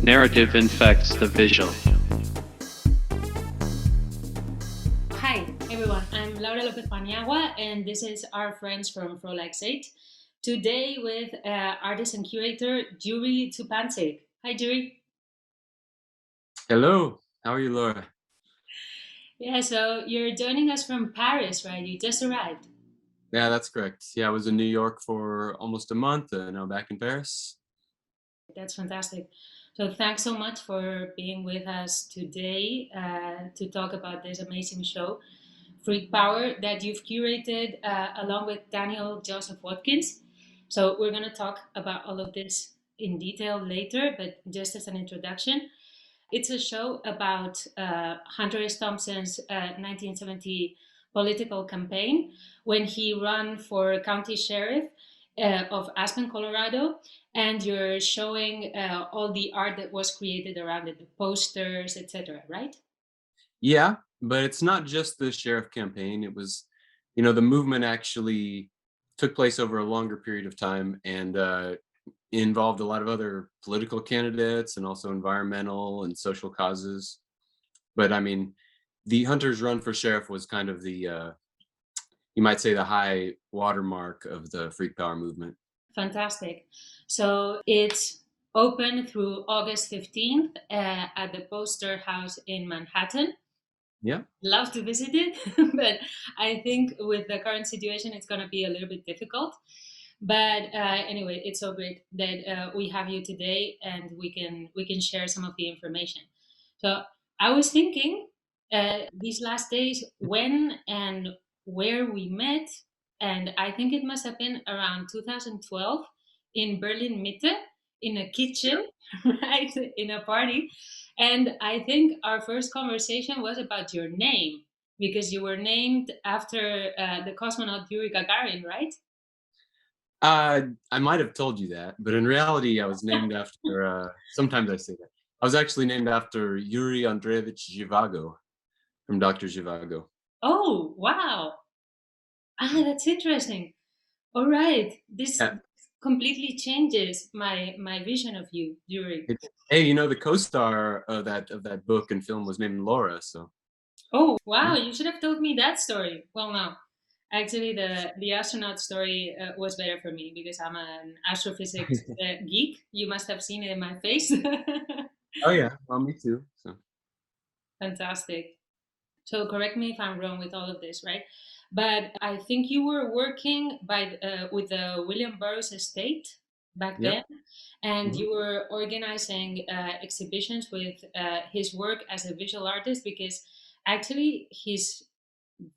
Narrative infects the visual. Hi, everyone. I'm Laura Lopez Paniagua, and this is our friends from fraught. Today with artist and curator Yuri Zupancic. Hi, Yuri. Hello, how are you, Laura? Yeah, so you're joining us from Paris, right? You just arrived. Yeah, that's correct. Yeah, I was in New York for almost a month and now back in Paris. That's fantastic. So thanks so much for being with us today to talk about this amazing show, Freak Power, that you've curated along with Daniel Joseph Watkins. So we're going to talk about all of this in detail later, but just as an introduction, it's a show about Hunter S. Thompson's 1970 political campaign when he ran for county sheriff of Aspen, Colorado, and you're showing all the art that was created around it, the posters, etc. Right? Yeah, but it's not just the sheriff campaign. It was, the movement actually took place over a longer period of time and involved a lot of other political candidates and also environmental and social causes. But I mean, the Hunter's run for sheriff was kind of you might say, the high watermark of the Freak Power movement. Fantastic. So it's open through August 15th at the Poster House in Manhattan. Yeah. Love to visit it, but I think with the current situation, it's going to be a little bit difficult. But anyway, it's so great that we have you today, and we can share some of the information. So I was thinking these last days when and where we met, and I think it must have been around 2012 in Berlin Mitte in a kitchen, right, in a party. And I think our first conversation was about your name because you were named after the cosmonaut Yuri Gagarin, right? I might have told you that, but in reality, I was named after, sometimes I say that. I was actually named after Yuri Andreevich Zhivago from Dr. Zhivago. Oh, wow. That's interesting. All right. This Yeah. completely changes my vision of you, Yuri. Hey, the co-star of that book and film was named Laura, so Oh, wow. yeah. You should have told me that story. Well, no. Actually, the astronaut story was better for me because I'm an astrophysics geek. You must have seen it in my face. Oh yeah, well, me too. So Fantastic. So correct me if I'm wrong with all of this, right? But I think you were working with the William Burroughs estate back yep. then, and Mhm. you were organizing exhibitions with his work as a visual artist because actually he's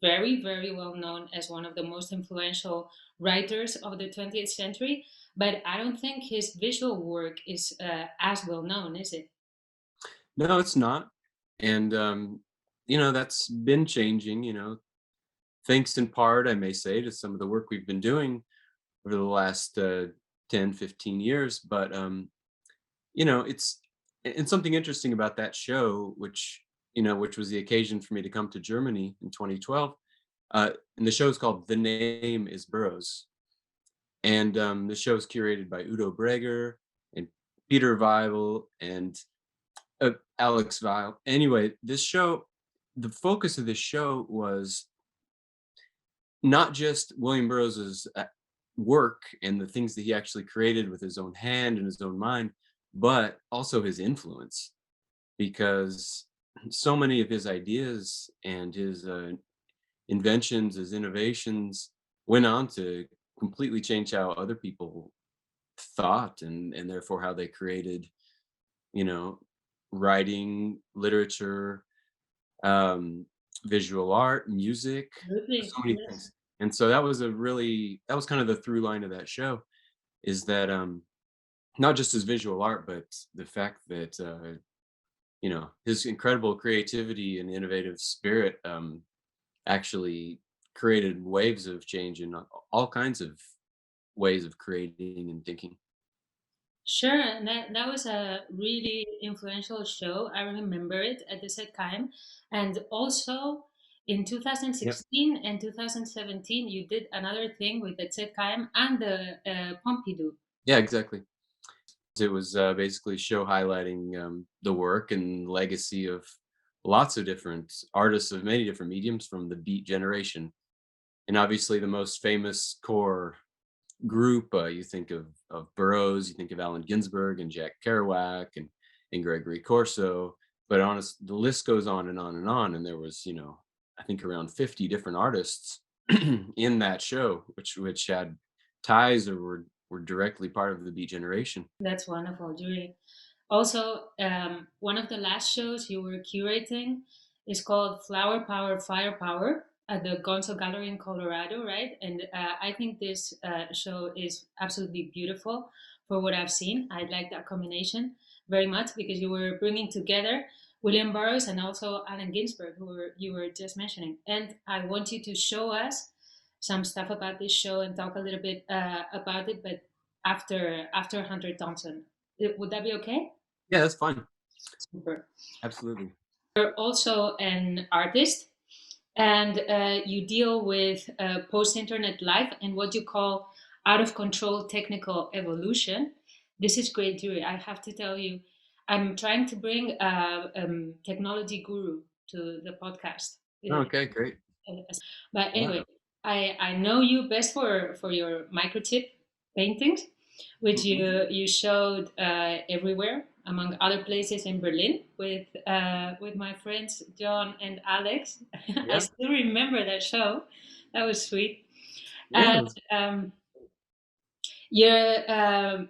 very, very well known as one of the most influential writers of the 20th century. But I don't think his visual work is as well known, is it? No, it's not, and that's been changing. Thanks in part, I may say, to some of the work we've been doing over the last 10, 15 years. But it's and something interesting about that show, which was the occasion for me to come to Germany in 2012. And the show is called The Name is Burroughs, and the show is curated by Udo Breger and Peter Weibel and Alex Weil. Anyway, the focus of this show was not just William Burroughs's work and the things that he actually created with his own hand and his own mind, but also his influence, because so many of his ideas and his inventions, his innovations, went on to completely change how other people thought and therefore how they created, you know, writing, literature, um, visual art, music, Absolutely. so many Yes. things. And so that was kind of the through line of that show, is that not just his visual art, but the fact that his incredible creativity and innovative spirit actually created waves of change in all kinds of ways of creating and thinking. Sure, and that was a really influential show. I remember it at the set time. And also in Yep. 2016 and 2017, you did another thing with the ZKM and the Pompidou. Yeah, exactly. It was basically a show highlighting the work and legacy of lots of different artists of many different mediums from the Beat generation. And obviously, the most famous core group, you think of Burroughs, you think of Allen Ginsberg and Jack Kerouac and Gregory Corso. But honest, the list goes on and on and on. And there was, I think around 50 different artists in that show, which had ties or were directly part of the Beat generation. That's wonderful, Yuri. Also, one of the last shows you were curating is called Flower Power, Firepower at the Gonzo Gallery in Colorado, right? And I think this show is absolutely beautiful for what I've seen. I like that combination very much because you were bringing together William Burroughs and also Allen Ginsberg, you were just mentioning. And I want you to show us some stuff about this show and talk a little bit about it, but after Hunter Thompson. Would that be okay? Yeah, that's fine. Super. Absolutely. You're also an artist, and you deal with post-internet life and what you call out of control technical evolution. This is great, Yuri. I have to tell you, I'm trying to bring a technology guru to the podcast. Okay, great. But anyway, Wow. I know you best for your microchip paintings, which you showed everywhere, among other places in Berlin with my friends John and Alex. I Yeah. still remember that show. That was sweet. Yeah. And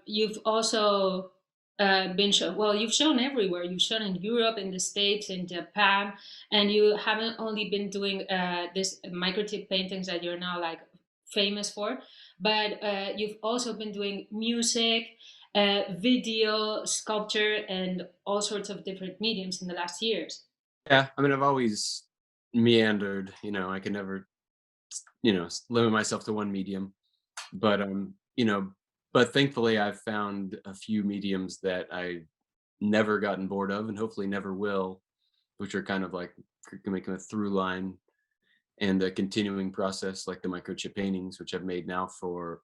you've also been shown. Well, you've shown everywhere. You've shown in Europe, in the States, in Japan, and you haven't only been doing this microchip paintings that you're now like famous for, but you've also been doing music, video, sculpture, and all sorts of different mediums in the last years. Yeah, I mean, I've always meandered, I can never, limit myself to one medium, but, but thankfully I've found a few mediums that I never gotten bored of and hopefully never will, which are kind of like making a through line and a continuing process like the microchip paintings, which I've made now for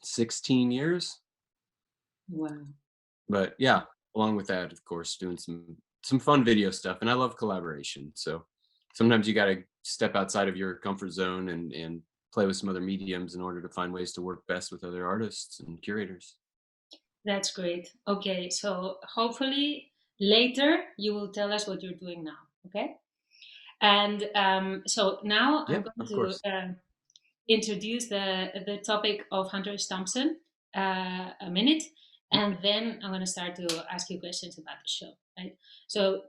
16 years. Wow. But yeah, along with that, of course, doing some fun video stuff, and I love collaboration. So sometimes you got to step outside of your comfort zone and play with some other mediums in order to find ways to work best with other artists and curators. That's great. Okay, so hopefully later you will tell us what you're doing now. Okay. And so now I'm Yeah, going of to course. introduce the topic of Hunter Thompson a minute, and then I'm going to start to ask you questions about the show. Right. So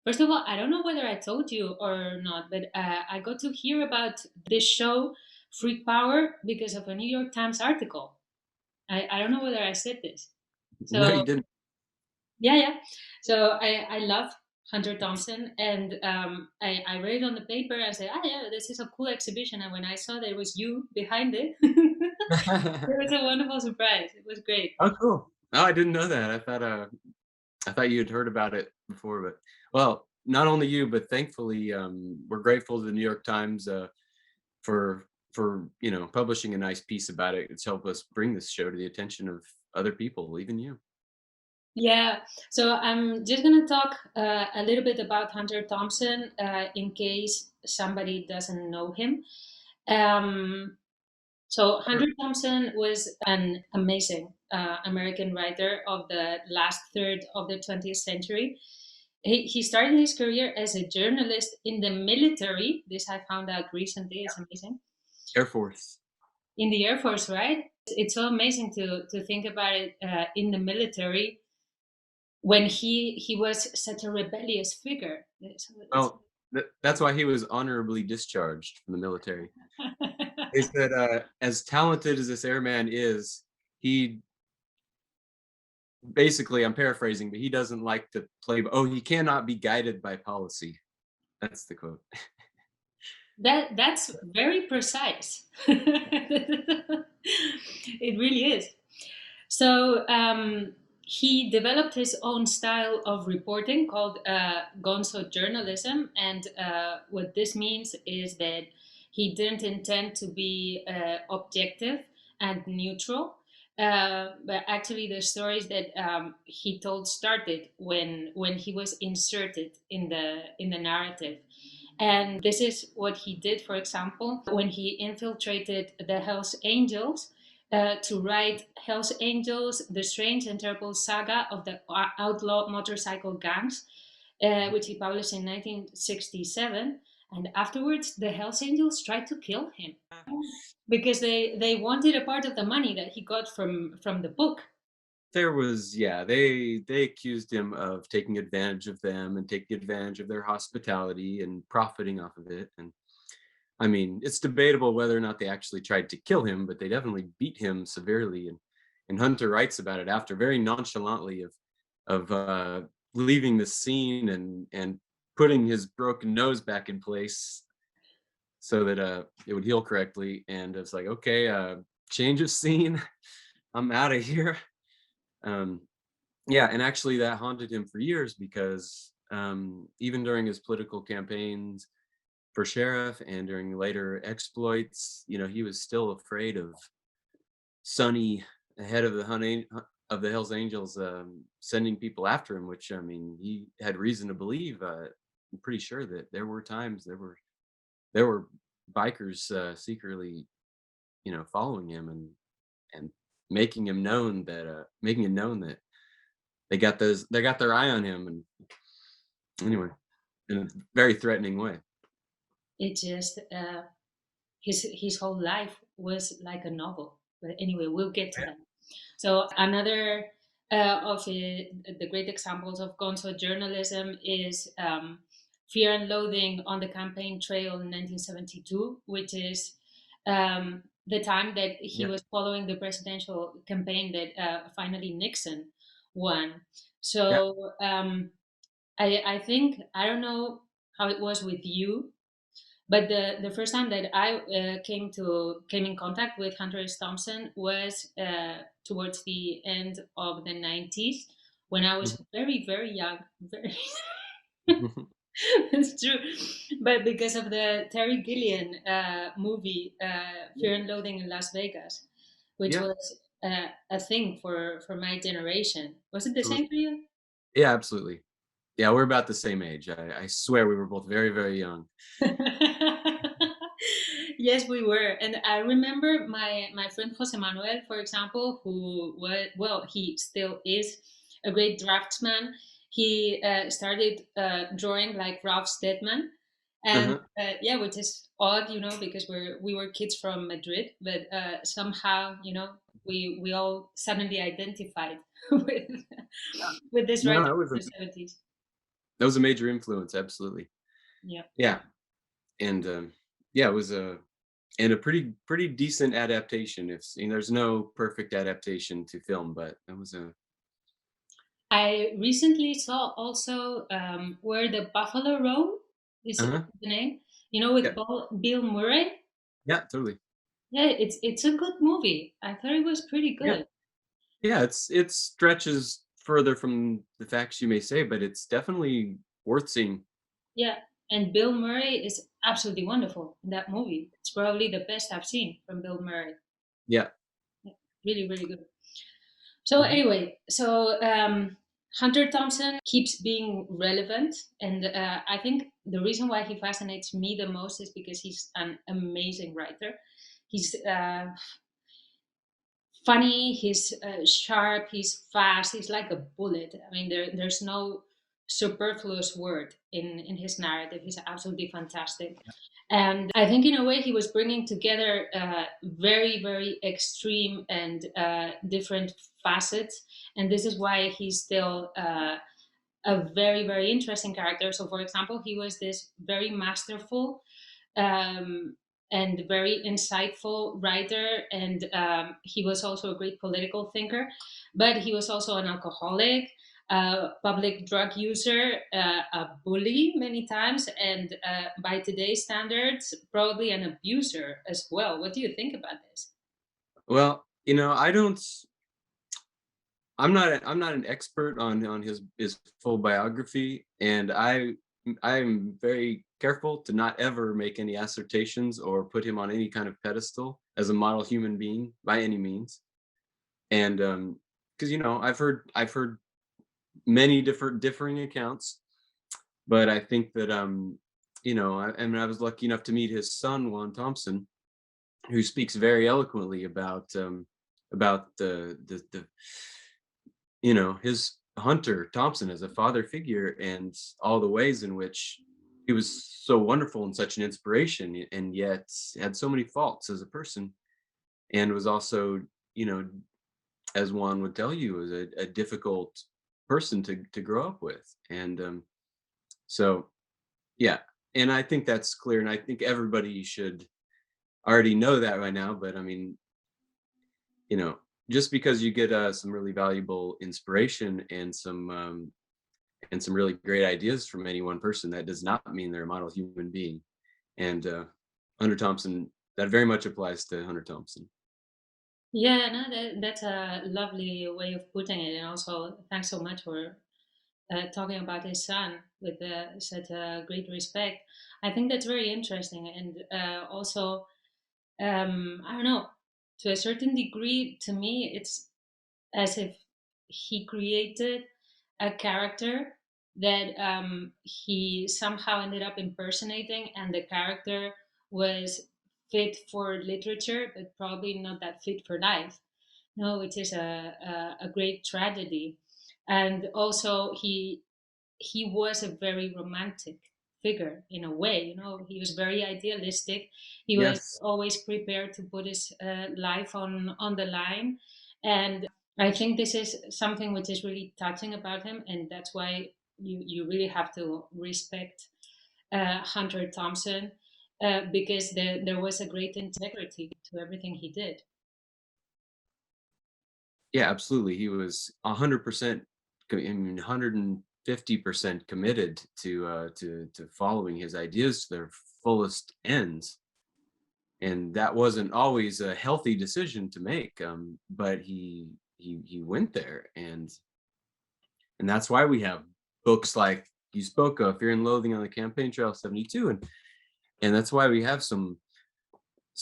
first of all, I don't know whether I told you or not, but I got to hear about this show, Freak Power, because of a New York Times article. I don't know whether I said this. No, So you didn't. yeah. So I love Hunter Thompson, and I read it on the paper. I said, "Ah, yeah, this is a cool exhibition." And when I saw there was you behind it, it was a wonderful surprise. It was great. Oh, cool. Oh, I didn't know that. I thought you had heard about it before, but well, not only you, but thankfully, we're grateful to the New York Times for publishing a nice piece about it. It's helped us bring this show to the attention of other people, even you. Yeah. So I'm just gonna talk a little bit about Hunter Thompson in case somebody doesn't know him. Um, So Sure. Hunter Thompson was an amazing American writer of the last third of the 20th century. He started his career as a journalist in the military. This I found out recently. It's amazing. Air Force. In the Air Force, right? It's so amazing to think about it in the military when he was such a rebellious figure. Well, that's why he was honorably discharged from the military. They said, as talented as this airman is, he basically, I'm paraphrasing, but he doesn't like to play. Oh, he cannot be guided by policy. That's the quote. That's very precise. It really is. So he developed his own style of reporting called gonzo journalism, and what this means is that he didn't intend to be objective and neutral. But actually, the stories that he told started when he was inserted in the narrative, and this is what he did. For example, when he infiltrated the Hells Angels to write Hells Angels: The Strange and Terrible Saga of the Outlaw Motorcycle Gangs, which he published in 1967. And afterwards, the Hells Angels tried to kill him because they wanted a part of the money that he got from the book. There was, yeah, they accused him of taking advantage of them and taking advantage of their hospitality and profiting off of it. And I mean, it's debatable whether or not they actually tried to kill him, but they definitely beat him severely. And Hunter writes about it after, very nonchalantly, of leaving the scene and putting his broken nose back in place so that it would heal correctly. And it's like, okay, change of scene. I'm out of here. Um, yeah, and actually that haunted him for years because even during his political campaigns for sheriff and during later exploits, he was still afraid of Sonny, the head of the of the Hells Angels, sending people after him. Which, I mean, he had reason to believe. I'm pretty sure that there were times there were bikers secretly, following him and making it known that they got their eye on him. And anyway, in a very threatening way. It just his whole life was like a novel. But anyway, we'll get to that. So another of the great examples of gonzo journalism is Fear and Loathing on the Campaign Trail in 1972, which is the time that he Yeah. was following the presidential campaign that finally Nixon won. Yeah. So I think, I don't know how it was with you, but the first time that I came in contact with Hunter S. Thompson was towards the end of the 90s, when I was very, very young. Very, Mhm. it's true. But because of the Terry Gilliam movie, Fear and Loathing in Las Vegas, which Yeah. was a thing for my generation. Was it the Absolutely. same for you? Yeah, absolutely. Yeah, we're about the same age. I swear we were both very, very young. Yes, we were, and I remember my friend Jose Manuel, for example, who was, well, he still is a great draftsman. He started drawing like Ralph Steadman, and Uh-huh. yeah, which is odd, because we were kids from Madrid, but somehow, we all suddenly identified with with this No, writer that from the 70s. that was a major influence, absolutely. Yeah. Yeah. And yeah, it was a pretty decent adaptation. There's no perfect adaptation to film, but it was a I recently saw also Where the Buffalo Roam is uh-huh. the name. With Yeah. Bill Murray. Yeah, totally. Yeah, it's a good movie. I thought it was pretty Yeah. good. Yeah, it stretches further from the facts you may say, but it's definitely worth seeing. Yeah, and Bill Murray is absolutely wonderful in that movie. It's probably the best I've seen from Bill Murray. Yeah. Yeah, really, really good. So Mhm. anyway, Hunter Thompson keeps being relevant, and I think the reason why he fascinates me the most is because he's an amazing writer. He's funny, he's sharp, he's fast, he's like a bullet. I mean, there's no superfluous word in his narrative. He's absolutely fantastic. And I think, in a way, he was bringing together very, very extreme and different facets. And this is why he's still a very, very interesting character. So, for example, he was this very masterful um, and very insightful writer, and he was also a great political thinker. But he was also an alcoholic, a public drug user, a bully many times, and by today's standards, probably an abuser as well. What do you think about this? Well, I don't I'm not an expert on his full biography, and I'm very careful to not ever make any assertions or put him on any kind of pedestal as a model human being by any means. And because I've heard many differing accounts, but I think that I was lucky enough to meet his son Juan Thompson, who speaks very eloquently about the his Hunter Thompson as a father figure, and all the ways in which he was so wonderful and such an inspiration, and yet had so many faults as a person, and was also, you know as one would tell you, was a difficult person to grow up with. And so yeah, and I think that's clear, and I think everybody should already know that right now. But I mean, you know, just because you get some really valuable inspiration and some really great ideas from any one person, that does not mean they're a model human being. And Hunter Thompson, that very much applies to Hunter Thompson. Yeah, no, that's a lovely way of putting it. And also, thanks so much for talking about his son with such a great respect. I think that's very interesting. And also, I don't know, to a certain degree, to me, it's as if he created a character that he somehow ended up impersonating, and the character was fit for literature, but probably not that fit for life. No, which is a great tragedy. And also, he was a very romantic figure in a way. He was very idealistic. He was Yes. always prepared to put his life on the line. And I think this is something which is really touching about him, and that's why you really have to respect Hunter Thompson, because there was a great integrity to everything he did. Yeah, absolutely. He was 100%, I mean, 150% committed to following his ideas to their fullest ends. And that wasn't always a healthy decision to make. But he went there, and that's why we have books like you spoke of, Fear and Loathing on the Campaign Trail 72, and that's why we have some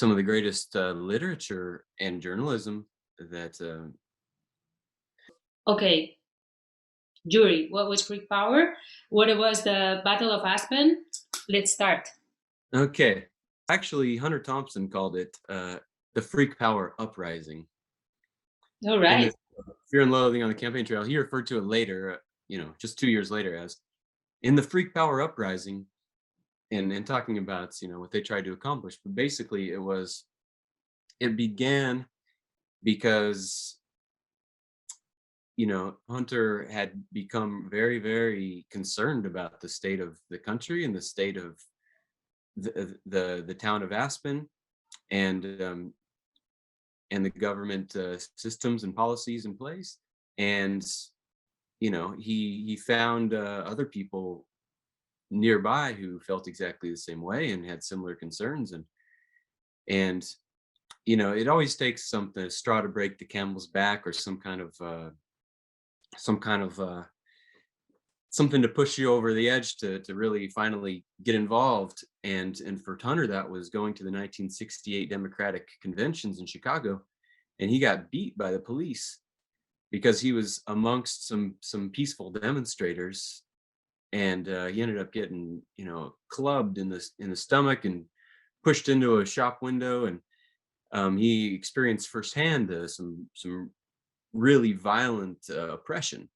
of the greatest literature and journalism that Okay, Jury, what was Greek power? What it was the Battle of Aspen? Let's start. Okay. Actually, Hunter Thompson called it the Freak Power Uprising. All In right. this Fear and Loathing on the Campaign Trail, he referred to it later, just 2 years later, as in the Freak Power Uprising, and talking about what they tried to accomplish. But basically, it began because Hunter had become very, very concerned about the state of the country and the state of the town of Aspen, and the government systems and policies in place. And he found other people nearby who felt exactly the same way and had similar concerns. And it always takes something, a straw to break the camel's back, or some kind of something to push you over the edge to really finally get involved. And for Hunter, that was going to the 1968 Democratic conventions in Chicago, and he got beat by the police because he was amongst some peaceful demonstrators, and he ended up getting clubbed in the stomach and pushed into a shop window. And he experienced firsthand some really violent oppression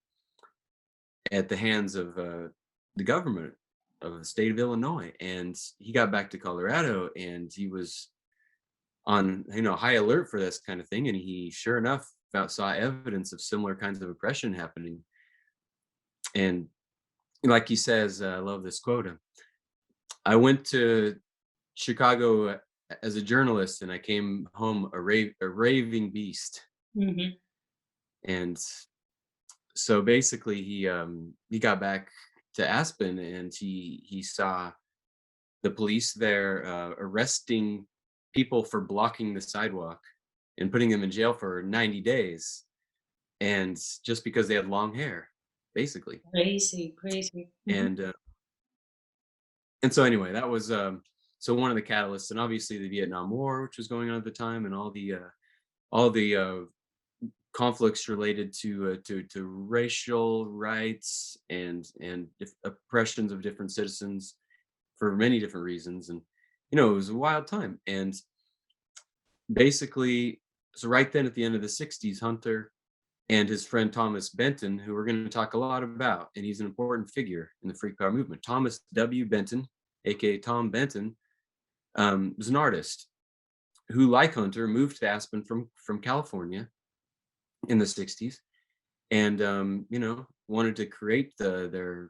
at the hands of the government of the state of Illinois. And he got back to Colorado, and he was on high alert for this kind of thing, and he sure enough saw evidence of similar kinds of oppression happening. And like he says, I love this quote: I went to Chicago as a journalist, and I came home a raving beast. Hmm. And so basically, he got back to Aspen, and he saw the police there arresting people for blocking the sidewalk and putting them in jail for 90 days, and just because they had long hair, basically. Crazy, crazy. Hmm. And so anyway, that was so one of the catalysts. And obviously the Vietnam War, which was going on at the time, and all the conflicts related to racial rights and oppressions of different citizens for many different reasons. And it was a wild time. And basically, so right then at the end of the 60s, Hunter and his friend Thomas Benton, who we're going to talk a lot about, and he's an important figure in the freak power movement. Thomas W. Benton, aka Tom Benton, was an artist who, like Hunter, moved to Aspen from California in the 60s, and wanted to create the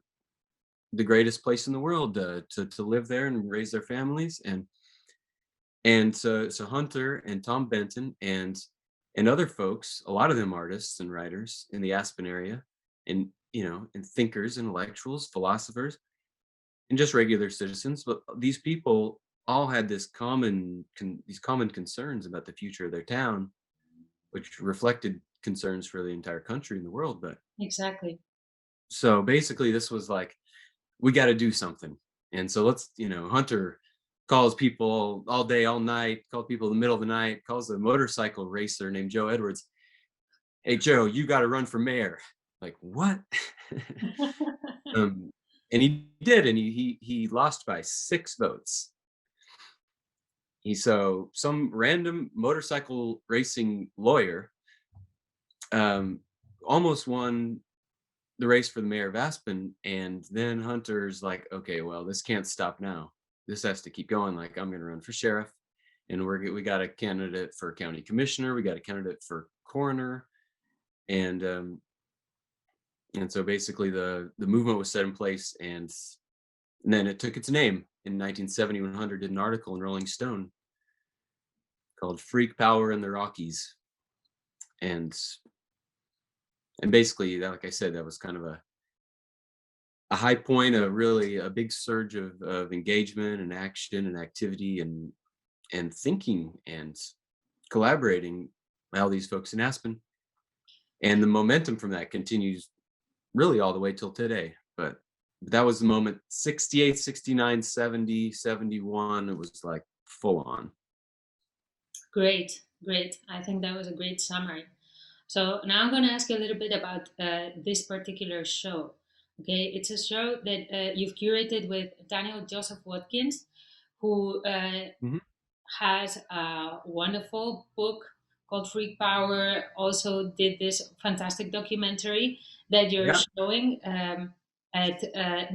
greatest place in the world to live there and raise their families. And so Hunter and Tom Benton and other folks, a lot of them artists and writers in the Aspen area, and and thinkers, intellectuals, philosophers, and just regular citizens. But these people all had these common concerns about the future of their town, which reflected concerns for the entire country and the world. But Exactly. so basically, this was like, we got to do something. And so Hunter calls people all day, all night, called people in the middle of the night, calls a motorcycle racer named Joe Edwards. Hey, Joe, you got to run for mayor. Like, what? um, and he did, and he lost by 6 votes. So some random motorcycle racing lawyer almost won the race for the mayor of Aspen, and then Hunter's like, okay, well, this can't stop now. This has to keep going. Like, I'm going to run for sheriff, and we got a candidate for county commissioner, we got a candidate for coroner, and so basically the movement was set in place, and then it took its name in 1970 when Hunter did an article in Rolling Stone called "Freak Power in the Rockies," and basically, that, like I said, that was kind of a high point, really a big surge of engagement and action and activity and thinking and collaborating by all these folks in Aspen. And the momentum from that continues really all the way till today. But that was the moment. 68, 69, 70, 71, it was like full on. Great, great. I think that was a great summary. So now I'm going to ask you a little bit about this particular show. Okay, it's a show that you've curated with Daniel Joseph Watkins, who Mhm. has a wonderful book called Freak Power. Also, did this fantastic documentary that you're Yeah, showing at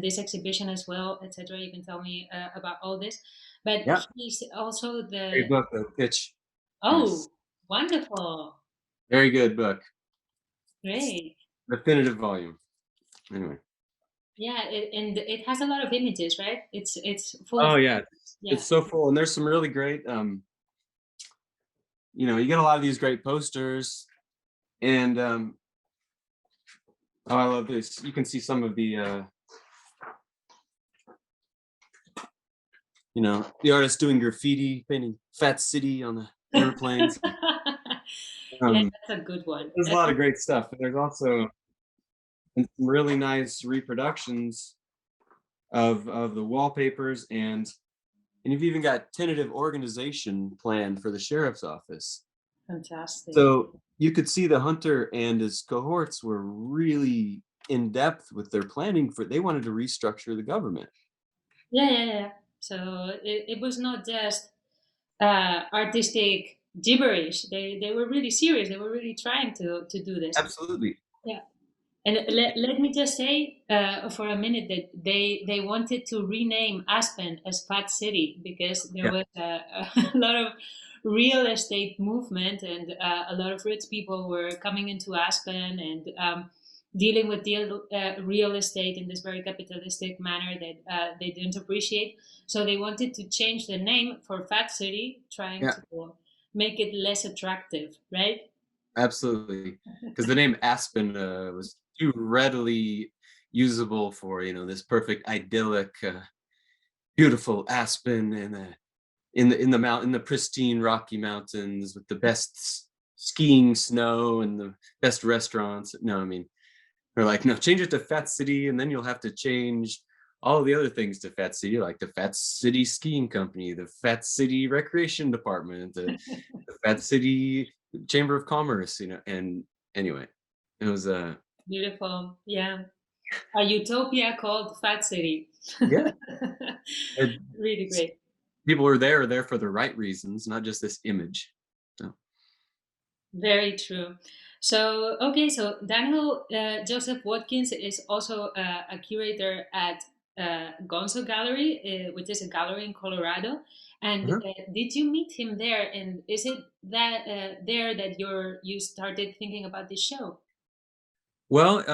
this exhibition as well, etc. You can tell me about all this. But yeah. he's also Great the book, the pitch. Yes. oh, wonderful, Very good book. great. Definitive volume. Anyway. Yeah, and it has a lot of images, right? It's full Oh of yeah. yeah. It's so full, and there's some really great you get a lot of these great posters, and oh, I love this. You can see some of the artists doing graffiti, painting Fat City on the airplanes. Yeah, um that's a good one. there's a lot of great stuff, but there's also some really nice reproductions of the wallpapers, and you've even got tentative organization plan for the sheriff's office. Fantastic. So you could see the Hunter and his cohorts were really in depth with their planning they wanted to restructure the government. Yeah, yeah, yeah. So it was not just artistic gibberish. They were really serious. They were really trying to do this. Absolutely. Yeah. And let me just say for a minute that they wanted to rename Aspen as Fat City because there Yeah. was a lot of real estate movement and a lot of rich people were coming into Aspen and dealing with real estate in this very capitalistic manner that they didn't appreciate. So they wanted to change the name for Fat City, trying Yeah. to make it less attractive, right? Absolutely. Because the name Aspen was too readily usable for this perfect idyllic, beautiful Aspen in the pristine Rocky Mountains with the best skiing snow and the best restaurants. No, I mean, they're like, no, change it to Fat City, and then you'll have to change all the other things to Fat City, like the Fat City Skiing Company, the Fat City Recreation Department, the Fat City Chamber of Commerce, and Anyway, it was Beautiful. Yeah. A utopia called Fat City. yeah. It, Really great. people are there for the right reasons, not just this image. So, Very true. So, okay, so Daniel Joseph Watkins is also a curator at Gonzo Gallery, which is a gallery in Colorado. And uh-huh. did you meet him there? And is it that there that you started thinking about this show? Well,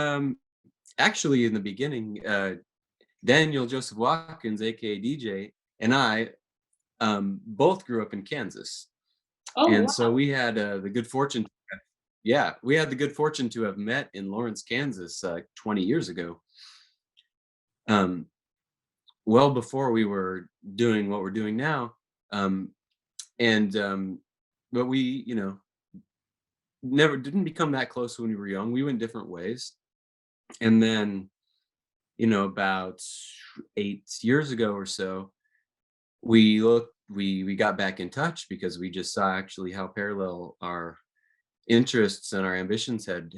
actually, in the beginning, Daniel Joseph Watkins, aka DJ, and I both grew up in Kansas, Oh, and so wow. we had the good fortune. Yeah, we had the good fortune to have met in Lawrence, Kansas, 20 years ago. Um, well before we were doing what we're doing now, um, and but we, never didn't become that close when we were young. We went different ways, and then, about 8 years ago or so, we got back in touch because we just saw actually how parallel our interests and our ambitions had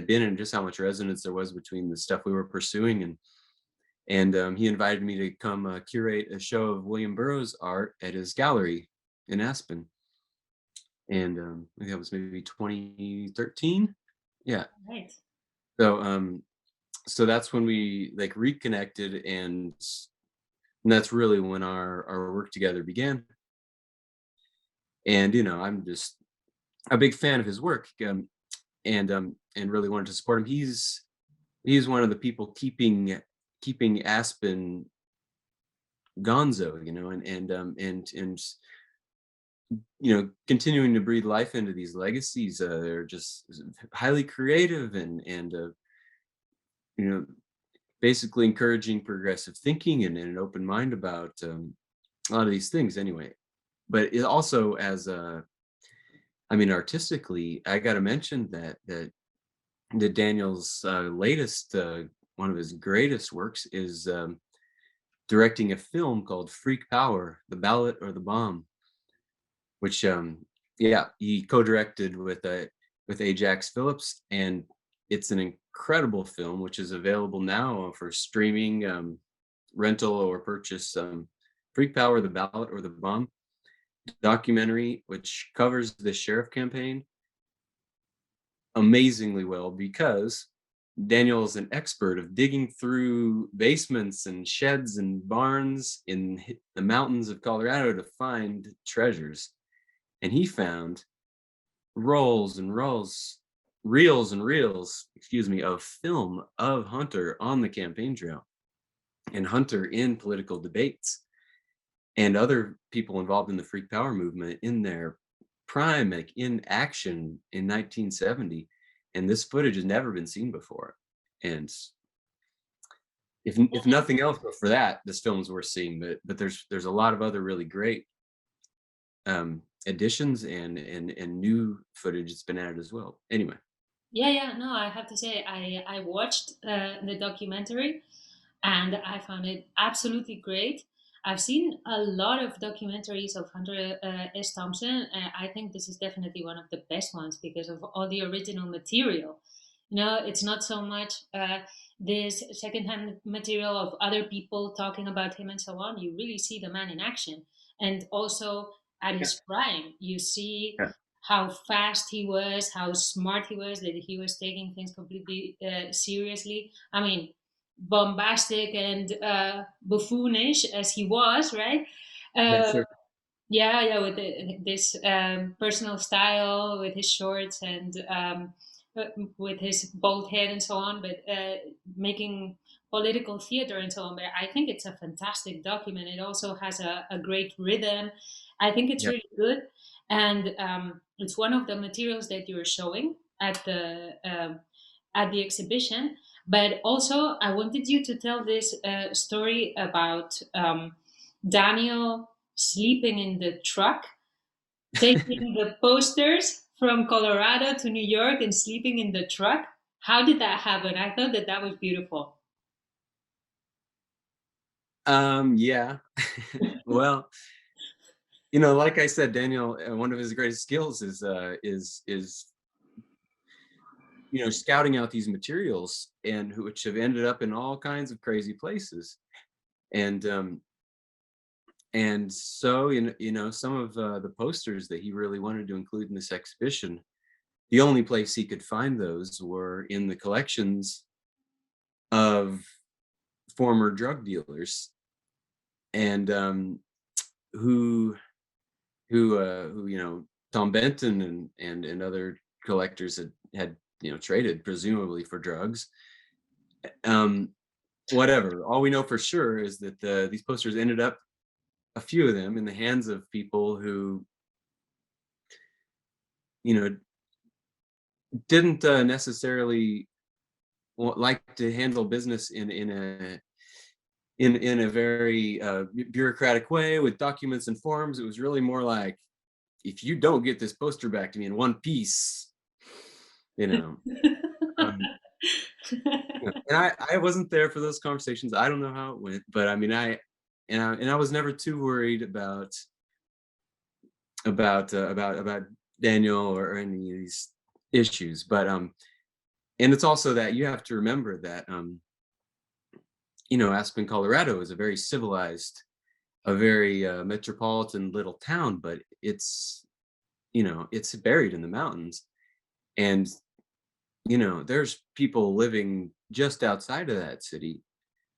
been, and just how much resonance there was between the stuff we were pursuing. And he invited me to come curate a show of William Burroughs art at his gallery in Aspen, and I think that was maybe 2013. Yeah. Right. So that's when we like reconnected, and that's really when our work together began. And I'm just a big fan of his work, and really wanted to support him. He's one of the people keeping Aspen gonzo, and continuing to breathe life into these legacies. They're just highly creative, and you know basically encouraging progressive thinking and an open mind about a lot of these things. Anyway, but it also, as artistically, I got to mention that Daniel's latest, one of his greatest works, is directing a film called Freak Power: The Ballot or the Bomb, which yeah, he co-directed with Ajax Phillips, and it's an incredible film which is available now for streaming, rental, or purchase. Freak Power: The Ballot or the Bomb documentary, which covers the sheriff campaign amazingly well, because Daniel is an expert of digging through basements and sheds and barns in the mountains of Colorado to find treasures. And he found rolls and rolls, reels and reels, excuse me, of film of Hunter on the campaign trail, and Hunter in political debates, and other people involved in the Freak Power movement in their prime, like in action in 1970. And this footage has never been seen before. And if nothing else, but for that, this film is worth seeing. But there's a lot of other really great additions and new footage that's been added as well. Anyway. Yeah, yeah. No, I have to say, I watched the documentary, and I found it absolutely great. I've seen a lot of documentaries of Hunter S. Thompson, and I think this is definitely one of the best ones because of all the original material. It's not so much this secondhand material of other people talking about him and so on. You really see the man in action, and also at Yeah. his prime, you see Yeah. how fast he was, how smart he was, that he was taking things completely seriously. I mean, bombastic and buffoonish as he was, right? Yeah, Uh, sure. yeah, yeah, with this personal style, with his shorts and uh, with his bald head and so on, but making political theater and so on. But I think it's a fantastic document. It also has a great rhythm. I think it's Yeah. really good. And it's one of the materials that you're showing at the exhibition. But also, I wanted you to tell this story about Daniel sleeping in the truck, taking the posters from Colorado to New York and sleeping in the truck. How did that happen? I thought that that was beautiful. Yeah. Well, like I said, Daniel, one of his greatest skills is scouting out these materials which have ended up in all kinds of crazy places. And so, some of the posters that he really wanted to include in this exhibition, the only place he could find those were in the collections of former drug dealers, and who Tom Benton and other collectors had traded presumably for drugs. Whatever. All we know for sure is that these posters ended up, a few of them, in the hands of people who didn't necessarily like to handle business in a very bureaucratic way with documents and forms. It was really more like, if you don't get this poster back to me in one piece, um, and I wasn't there for those conversations. I don't know how it went, but I mean, I was never too worried about Daniel or any of these issues. But and it's also that you have to remember that Aspen, Colorado is a very civilized, a very metropolitan little town, but it's buried in the mountains. And there's people living just outside of that city.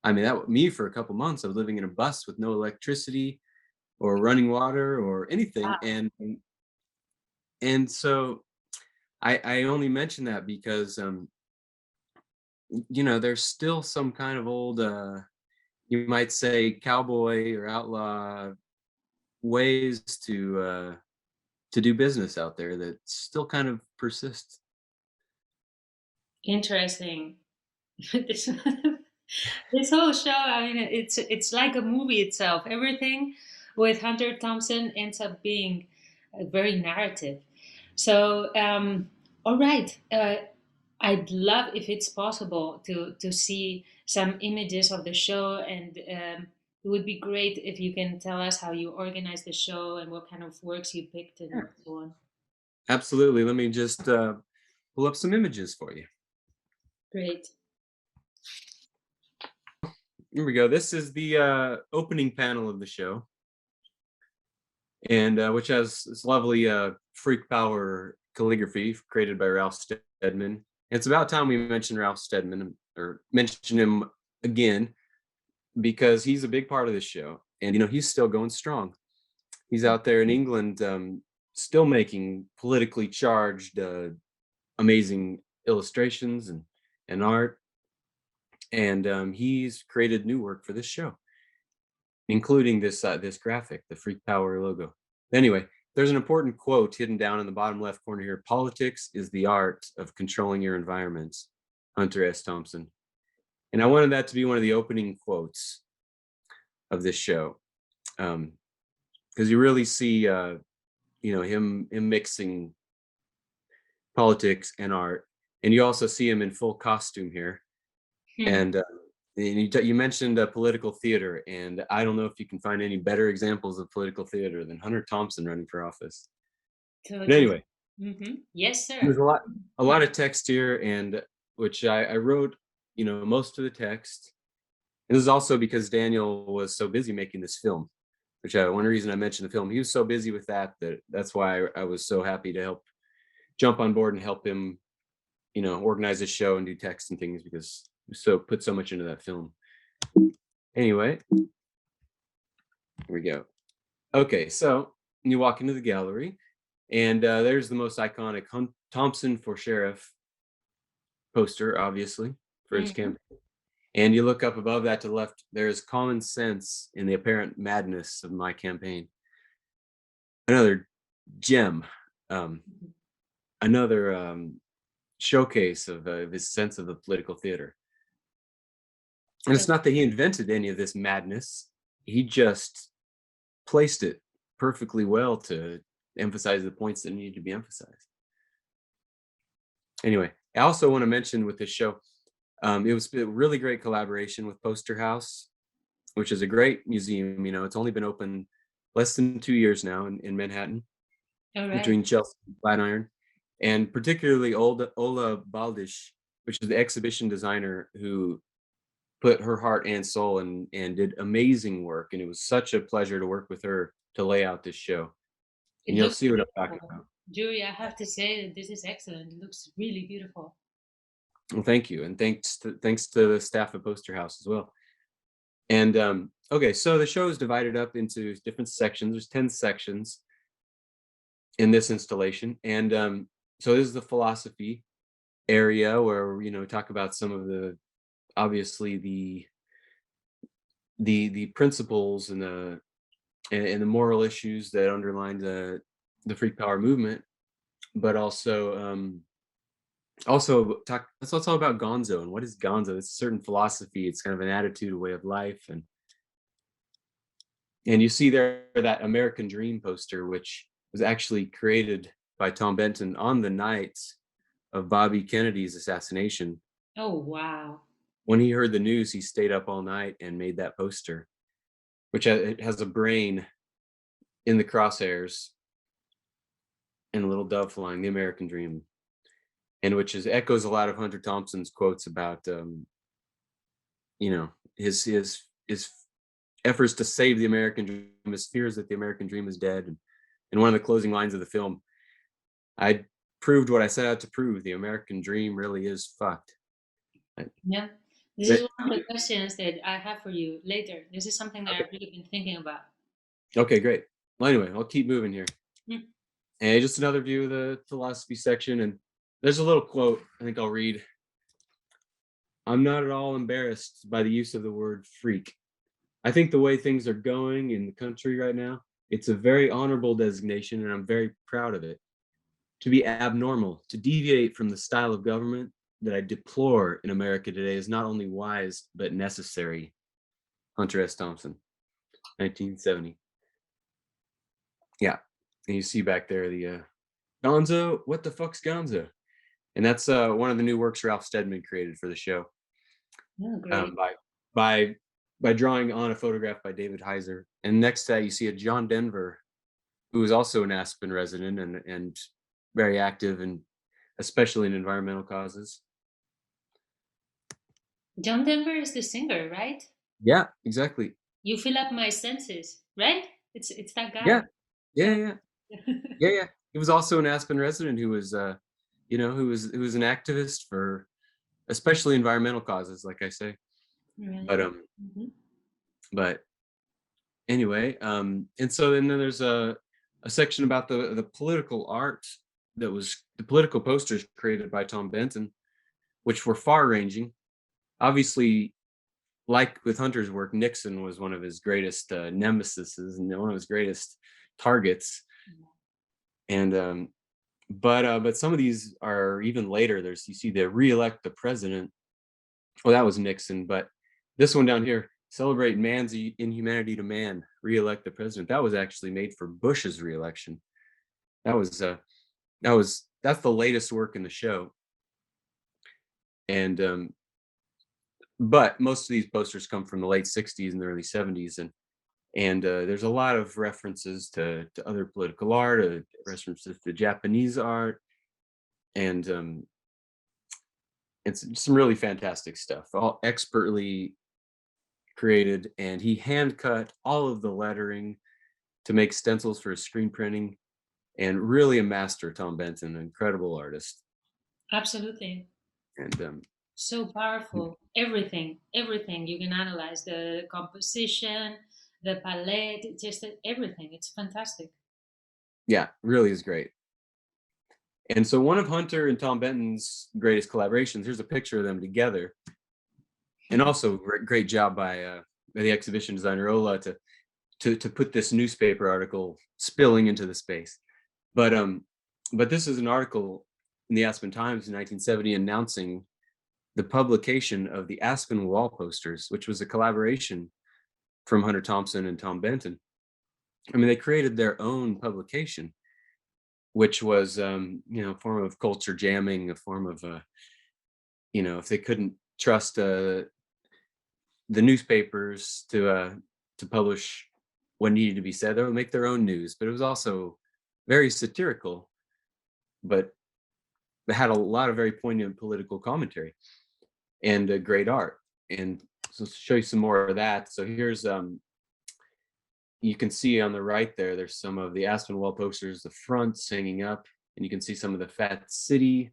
I mean, me, for a couple months, I was living in a bus with no electricity or running water or anything. And so I only mention that because there's still some kind of old you might say cowboy or outlaw ways to do business out there that still kind of persist. Interesting. this, this whole show, I mean, it's like a movie itself. Everything with Hunter Thompson ends up being very narrative. So, all right. I'd love, if it's possible, to see some images of the show, and it would be great if you can tell us how you organized the show and what kind of works you picked and so on. Absolutely. Let me just pull up some images for you. Great. Here we go. This is the opening panel of the show, and which has this lovely freak power calligraphy created by Ralph Steadman. It's about time we mentioned Ralph Steadman, or mention him again, because he's a big part of this show, and he's still going strong. He's out there in England, still making politically charged, amazing illustrations and art, and he's created new work for this show, including this graphic, the Freak Power logo. Anyway, there's an important quote hidden down in the bottom left corner here: "Politics is the art of controlling your environments." Hunter S. Thompson. And I wanted that to be one of the opening quotes of this show, because you really see, him mixing politics and art, and you also see him in full costume here. And you mentioned political theater, and I don't know if you can find any better examples of political theater than Hunter Thompson running for office. Totally. But anyway, yes, sir. There's a lot of text here, and which I wrote, most of the text. And this is also because Daniel was so busy making this film, which one reason I mentioned the film. He was so busy with that's why I was so happy to jump on board and help him, organize his show and do text and things, because he put so much into that film. Anyway, here we go. Okay, so you walk into the gallery, and there's the most iconic Thompson for Sheriff poster, obviously, for his campaign. And you look up above that to the left, there's "Common sense in the apparent madness of my campaign." Another gem, another showcase of his sense of the political theater. And it's not that he invented any of this madness. He just placed it perfectly well to emphasize the points that needed to be emphasized. Anyway, I also want to mention with this show, it was a really great collaboration with Poster House, which is a great museum. It's only been open less than 2 years now in Manhattan, between Chelsea and Flatiron. and particularly Ola Baldych, which is the exhibition designer who put her heart and soul and did amazing work. And it was such a pleasure to work with her to lay out this show. And It you'll looks see what I'm talking beautiful. about. Jury, I have to say that this is excellent. It looks really beautiful. Well, thank you, and thanks to the staff at Poster House as well. And okay, so the show is divided up into different sections. There's 10 sections in this installation, and so this is the philosophy area where we talk about some of the obviously the principles and the moral issues that underline the freak power movement, but also talk. That's also about Gonzo and what is Gonzo. It's a certain philosophy. It's kind of an attitude, a way of life, and you see there that American Dream poster, which was actually created by Tom Benton on the night of Bobby Kennedy's assassination. Oh, wow. When he heard the news, he stayed up all night and made that poster, which it has a brain in the crosshairs and a little dove flying, the American Dream, and which is echoes a lot of Hunter Thompson's quotes about his efforts to save the American dream, his fears that the American dream is dead. And in one of the closing lines of the film, I proved what I set out to prove: the American dream really is fucked. Yeah. This is But- one of the questions that I have for you later. This is something that I've really been thinking about. okay, great. Well, anyway, I'll keep moving here. Hmm. And just another view of the philosophy section, and there's a little quote I think I'll read. I'm not at all embarrassed by the use of the word freak. I think the way things are going in the country right now, it's a very honorable designation, and I'm very proud of it. To be abnormal, to deviate from the style of government that I deplore in America today is not only wise, but necessary. Hunter S. Thompson, 1970. Yeah. And you see back there the Gonzo, what the fuck's Gonzo? And that's one of the new works Ralph Steadman created for the show. Oh, great. By by drawing on a photograph by David Heiser. And next to that, you see a John Denver, who is also an Aspen resident and very active, and especially in environmental causes. John Denver is the singer, right? Yeah, exactly. You fill up my senses, right? It's that Yeah, guy. yeah, Yeah. yeah, yeah, yeah. He was also an Aspen resident who was, who was an activist for especially environmental causes, like I say. Right. But Mhm. but anyway, and so then there's a section about the political art that was the political posters created by Tom Benton, which were far ranging. Obviously, like with Hunter's work, Nixon was one of his greatest nemesises and one of his greatest targets. And but some of these are even later. You see the re-elect the president. Well, that was Nixon, but this one down here, celebrate man's inhumanity to man, re-elect the president. That was actually made for Bush's re-election. That was that's the latest work in the show. And but most of these posters come from the late 60s and the early 70s, and there's a lot of references to other political art, references to Japanese art, and it's some really fantastic stuff, all expertly created. And he hand cut all of the lettering to make stencils for his screen printing, and really a master. Tom Benton, an incredible artist. Absolutely. And So powerful. Everything you can analyze the composition, the palette, just everything. It's fantastic. yeah, really is great. And so one of Hunter and Tom Benton's greatest collaborations, here's a picture of them together. And also great job by the exhibition designer Ola to put this newspaper article spilling into the space. But this is an article in the Aspen Times in 1970 announcing the publication of the Aspen wall posters, which was a collaboration from Hunter Thompson and Tom Benton. I mean, they created their own publication, which was a form of culture jamming, a form of if they couldn't trust the newspapers to publish what needed to be said, they would make their own news. But it was also very satirical, but that had a lot of very poignant political commentary and great art. And so to show you some more of that. So here's you can see on the right there, there's some of the Aspen wall posters, the fronts hanging up, and you can see some of the fat city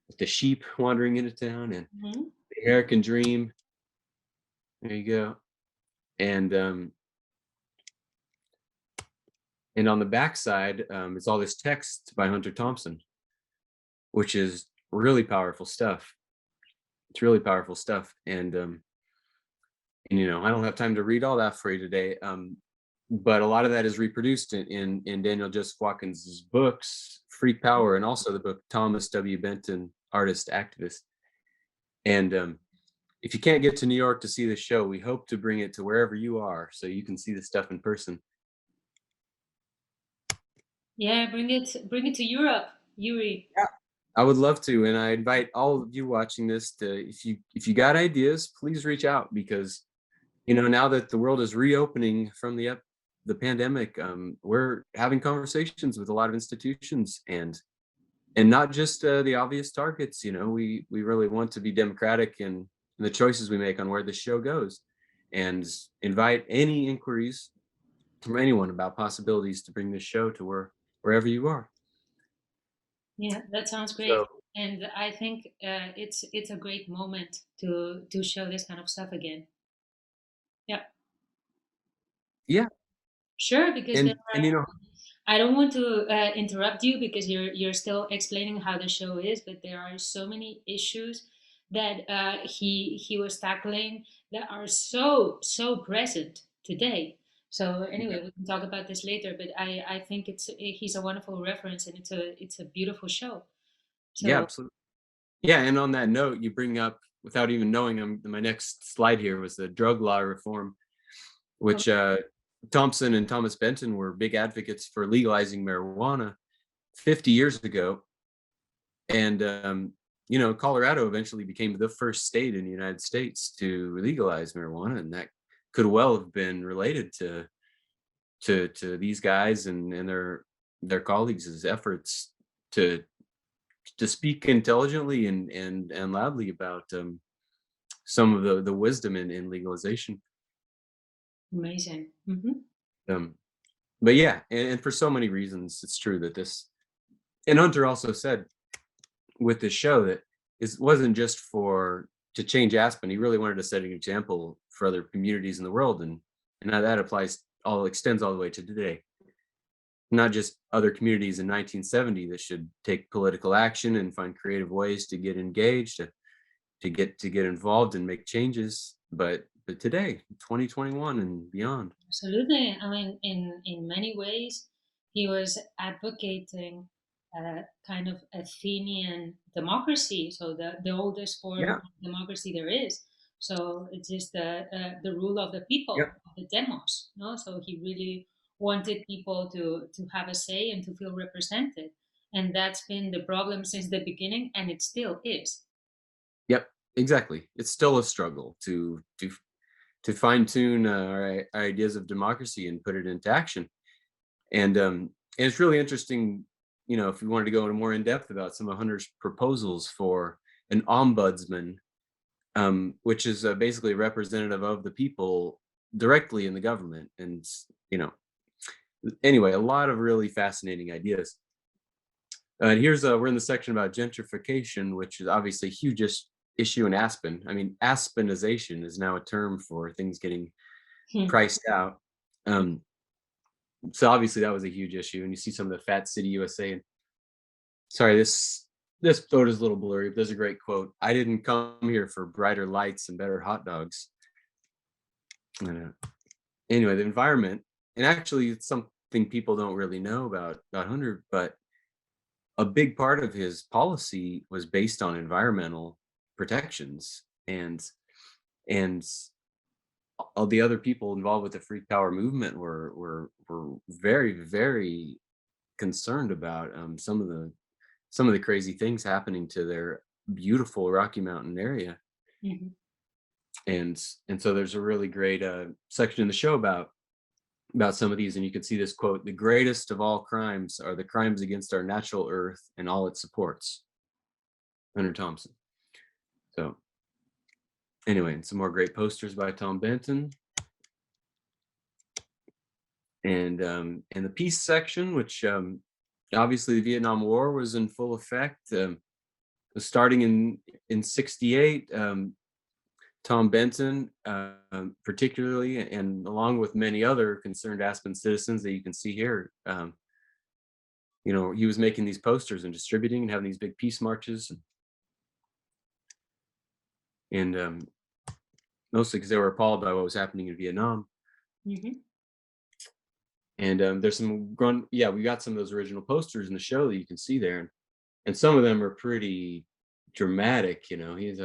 with the sheep wandering into town and Mhm. the American dream. There you go. And and on the backside, it's all this text by Hunter Thompson, which is really powerful stuff. It's really powerful stuff. And I don't have time to read all that for you today. But a lot of that is reproduced in Daniel Joseph Watkins's books, Free Power, and also the book Thomas W. Benton, Artist Activist. And if you can't get to New York to see the show, we hope to bring it to wherever you are so you can see the stuff in person. Yeah, bring it to Europe, Yuri. Yeah, I would love to, and I invite all of you watching this to, if you got ideas, please reach out because now that the world is reopening from the pandemic, we're having conversations with a lot of institutions and not just the obvious targets. We really want to be democratic in the choices we make on where the show goes, and invite any inquiries from anyone about possibilities to bring this show to wherever you are. Yeah, that sounds great. So And I think it's a great moment to show this kind of stuff again. Yeah, yeah, sure. Because and I don't want to interrupt you because you're still explaining how the show is, but there are so many issues that he was tackling that are so present today. So yeah, anyway, we can talk about this later. But I think he's a wonderful reference, and it's a beautiful show. yeah, So absolutely. Yeah, and on that note, you bring up, without even knowing, my next slide here was the drug law reform, oh, which Thompson and Thomas Benton were big advocates for legalizing marijuana 50 years ago. And, Colorado eventually became the first state in the United States to legalize marijuana. And that could well have been related to these guys and their colleagues' efforts to speak intelligently and loudly about some of the wisdom in legalization. amazing. Um, but yeah, and for so many reasons, it's true that this. And Hunter also said with this show that it wasn't just for to change Aspen. He really wanted to set an example for other communities in the world, and now that applies extends all the way to today. Not just other communities in 1970 that should take political action and find creative ways to get engaged, to get involved and make changes, but today, 2021 and beyond. Absolutely. I mean, in many ways, he was advocating kind of Athenian democracy, so the oldest form Yeah, of democracy there is. So it's just the rule of the yeah, people, the demos. No, so he really wanted people to have a say and to feel represented, and that's been the problem since the beginning, and it still is. yep, exactly. It's still a struggle to fine tune our ideas of democracy and put it into action. And it's really interesting, if we wanted to go into more in depth about some of Hunter's proposals for an ombudsman, which is basically a representative of the people directly in the government. And you know, anyway, a lot of really fascinating ideas. And here's we're in the section about gentrification, which is obviously a huge issue in Aspen. I mean, Aspenization is now a term for things getting Hmm. priced out. Um, so obviously that was a huge issue, and you see some of the Fat City USA. And sorry, this photo is a little blurry, but there's a great quote. I didn't come here for brighter lights and better hot dogs. And, anyway, the environment, and actually it's something people don't really know about Hunter, but a big part of his policy was based on environmental protections, and all the other people involved with the free power movement were very, very concerned about some of the crazy things happening to their beautiful Rocky Mountain area. Mhm. And so there's a really great section in the show about some of these, and you can see this quote: "The greatest of all crimes are the crimes against our natural earth and all it supports." Hunter Thompson. So anyway, and some more great posters by Tom Benton. And the peace section, which obviously the Vietnam War was in full effect. Starting in '68, Tom Benton, particularly, and along with many other concerned Aspen citizens that you can see here, he was making these posters and distributing and having these big peace marches, and mostly because they were appalled by what was happening in Vietnam. Hmm. And there's we got some of those original posters in the show that you can see there, and some of them are pretty dramatic. He's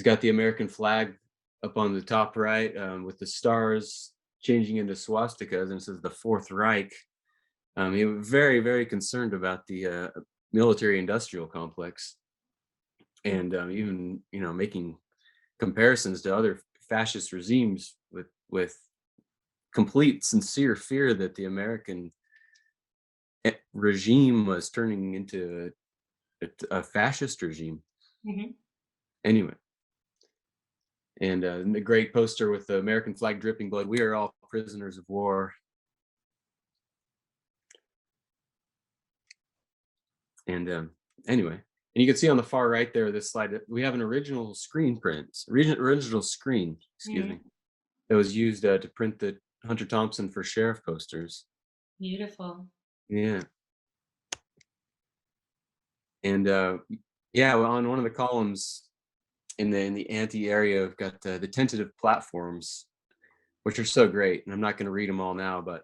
got the American flag up on the top right, with the stars changing into swastikas, and it says the Fourth Reich. He was very, very concerned about the military-industrial complex, and even making comparisons to other fascist regimes with complete, sincere fear that the American regime was turning into a fascist regime. Hmm. Anyway. And a great poster with the American flag dripping blood. We are all prisoners of war. And anyway, and you can see on the far right there, this slide, that we have an original screen print, original screen, excuse me, that was used to print the Hunter Thompson for Sheriff posters. Beautiful. Yeah. And on one of the columns in the anti area, we've got the tentative platforms, which are so great. And I'm not going to read them all now, but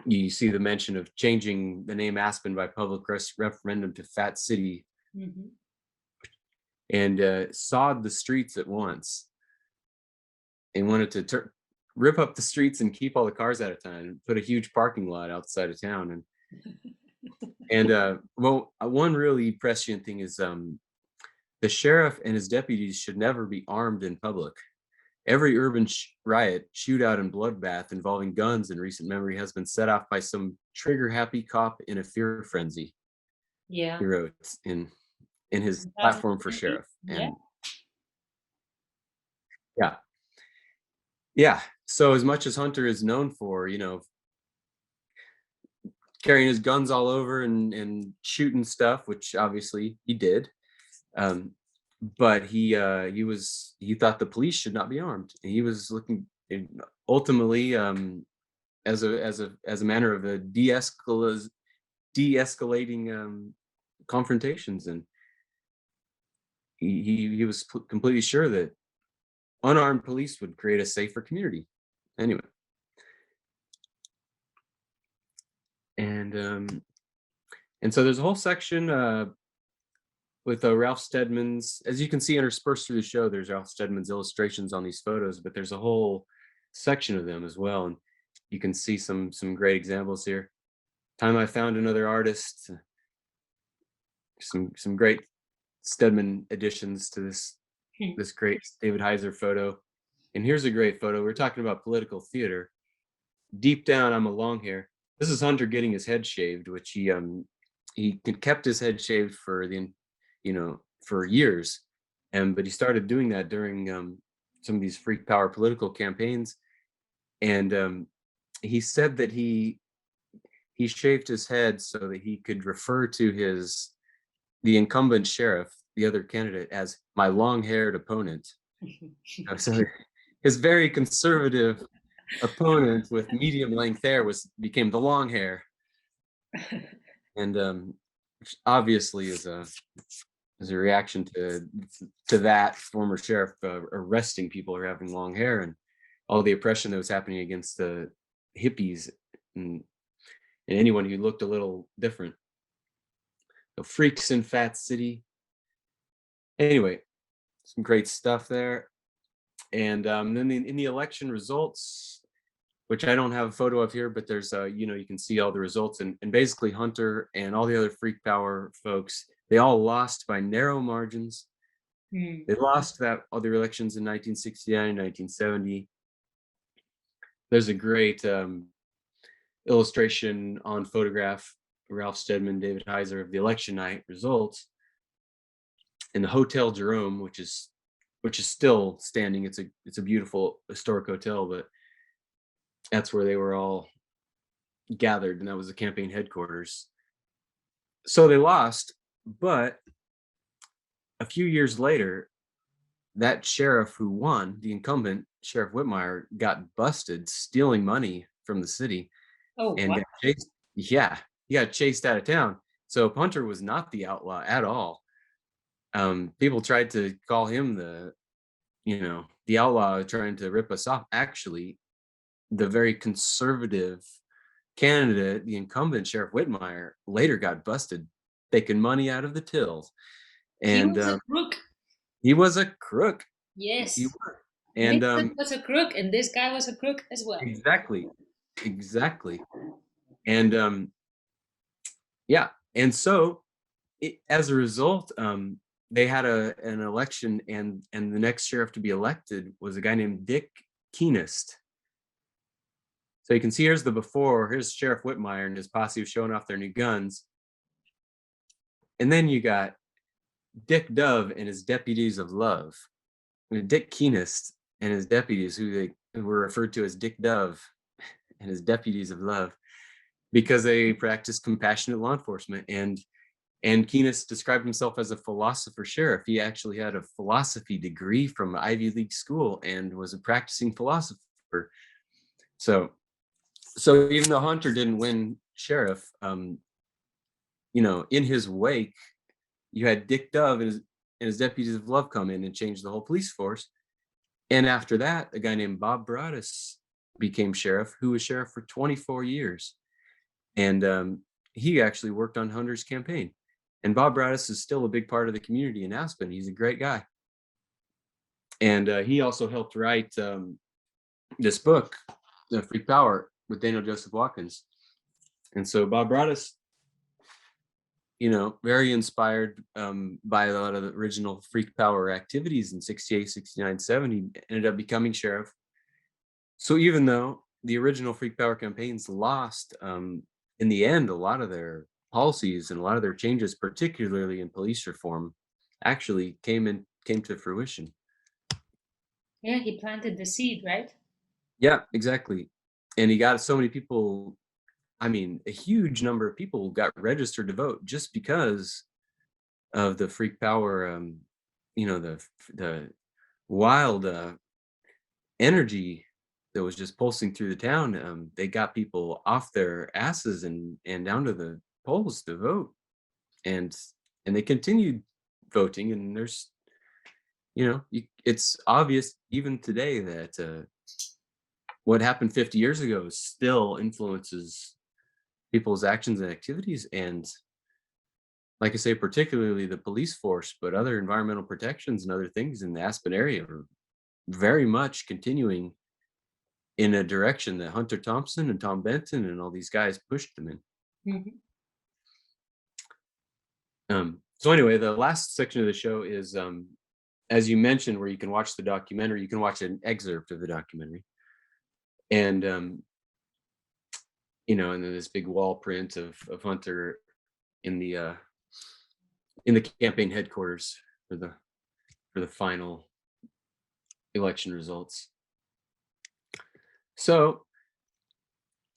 you see the mention of changing the name Aspen by public referendum to Fat City, Hmm. and sod the streets at once. They wanted to rip up the streets and keep all the cars out of town and put a huge parking lot outside of town. And one really prescient thing is the sheriff and his deputies should never be armed in public. Every urban riot, shootout, and bloodbath involving guns in recent memory has been set off by some trigger-happy cop in a fear frenzy. Yeah. He wrote in his Fantastic. platform for sheriff. Yeah. And yeah. So as much as Hunter is known for, carrying his guns all over and shooting stuff, which obviously he did, but he thought the police should not be armed. And he was looking ultimately as a manner of a de-escalating confrontations, and he was completely sure that unarmed police would create a safer community. Anyway, and so there's a whole section with Ralph Steadman's, as you can see interspersed through the show, there's Ralph Steadman's illustrations on these photos, but there's a whole section of them as well, and you can see some great examples here. Time I found another artist, some great Steadman additions to this great David Heiser photo. And here's a great photo. We're talking about political theater. Deep down, I'm a long hair. This is Hunter getting his head shaved, which he kept his head shaved for for years, but he started doing that during some of these freak power political campaigns, and he said that he shaved his head so that he could refer to the incumbent sheriff, the other candidate, as my long-haired opponent. So his very conservative opponent with medium length hair became the long hair, and which obviously is a reaction to that former sheriff arresting people who are having long hair and all the oppression that was happening against the hippies and anyone who looked a little different. So freaks in Fat City. Anyway, some great stuff there. And then in the election results, which I don't have a photo of here, but there's you can see all the results, and basically Hunter and all the other freak power folks, they all lost by narrow margins. They lost that other elections in 1969 and 1970. There's a great illustration on photograph, Ralph Steadman, David Heiser, of the election night results. in the Hotel Jerome, which is still standing. It's a beautiful historic hotel, but that's where they were all gathered, and that was the campaign headquarters. So they lost, but a few years later, that sheriff who won, the incumbent, Sheriff Whitmire, got busted stealing money from the city Oh, and wow. got chased. Yeah, he got chased out of town. So Hunter was not the outlaw at all. People tried to call him the outlaw trying to rip us off. Actually, the very conservative candidate, the incumbent Sheriff Whitmire, later got busted taking money out of the tills, He and was a crook. he was a crook. He Yes. was, and Nixon was a crook, and this guy was a crook as well. exactly, exactly, and yeah, and so as a result, they had an election, and the next sheriff to be elected was a guy named Dick Keenest. So you can see here's the before. Here's Sheriff Whitmire and his posse showing off their new guns, and then you got Dick Dove and his deputies of love. I mean, Dick Keenest and his deputies, who were referred to as Dick Dove and his deputies of love, because they practiced compassionate law enforcement. And Keenest described himself as a philosopher sheriff. He actually had a philosophy degree from an Ivy League school and was a practicing philosopher. So even though Hunter didn't win sheriff, in his wake, you had Dick Dove and his deputies of love come in and change the whole police force. And after that, a guy named Bob Broaddus became sheriff, who was sheriff for 24 years. And he actually worked on Hunter's campaign. And Bob Broaddus is still a big part of the community in Aspen. He's a great guy. And he also helped write this book, The Freak Power, with Daniel Joseph Watkins. And so Bob Broaddus, very inspired by a lot of the original Freak Power activities in 68, 69, 70, ended up becoming sheriff. So even though the original Freak Power campaigns lost, in the end, a lot of their policies and a lot of their changes, particularly in police reform, actually came to fruition. Yeah, he planted the seed, right? Yeah, exactly. And he got so many people. I mean, a huge number of people got registered to vote just because of the Freak Power, the wild energy that was just pulsing through the town. They got people off their asses and down to the polls to vote, and they continued voting. And there's, it's obvious even today that what happened 50 years ago still influences people's actions and activities. And like I say, particularly the police force, but other environmental protections and other things in the Aspen area are very much continuing in a direction that Hunter Thompson and Tom Benton and all these guys pushed them in. Mhm. So anyway, the last section of the show is, as you mentioned, where you can watch the documentary. You can watch an excerpt of the documentary, and and then this big wall print of Hunter in the campaign headquarters for the final election results. So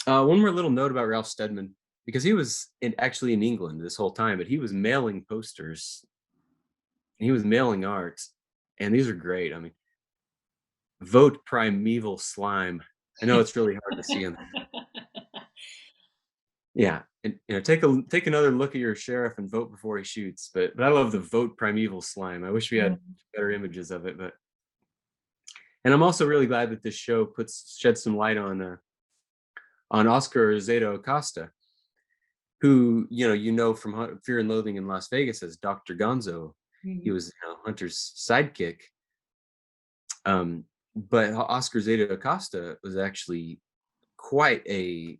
one more little note about Ralph Steadman, because he was actually in England this whole time, but he was mailing posters. He was mailing art, and these are great. I mean, vote primeval slime. I know it's really hard to see them. Yeah, and take another look at your sheriff and vote before he shoots. But I love the vote primeval slime. I wish we had better images of it. And I'm also really glad that this show sheds some light on Oscar Zeta Acosta, who from Fear and Loathing in Las Vegas as Dr. Gonzo. He was Hunter's sidekick. But Oscar Zeta Acosta was actually quite an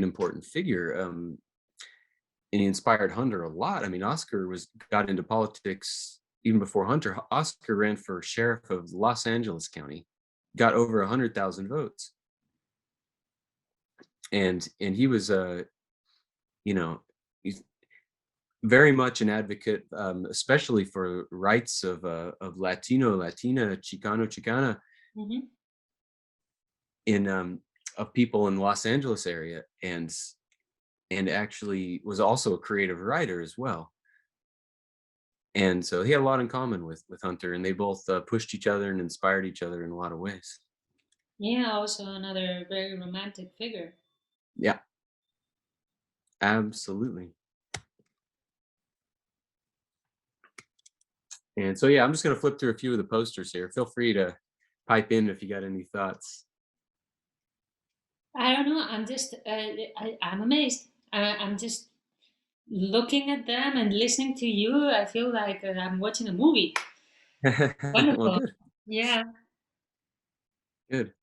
important figure, and he inspired Hunter a lot. I mean, Oscar got into politics even before Hunter. Oscar ran for sheriff of Los Angeles County, got over 100,000 votes, and he was he's very much an advocate, especially for rights of Latino, Latina, Chicano, Chicana, Hmm. in of people in Los Angeles area, and actually was also a creative writer as well. And so he had a lot in common with Hunter, and they both pushed each other and inspired each other in a lot of ways. Yeah, also another very romantic figure. Yeah, absolutely. And so yeah, I'm just gonna flip through a few of the posters here. Feel free to pipe in if you got any thoughts. I don't know. I'm just, I'm amazed. I'm just looking at them and listening to you. I feel like I'm watching a movie. Well, Wonderful. good, Yeah. good.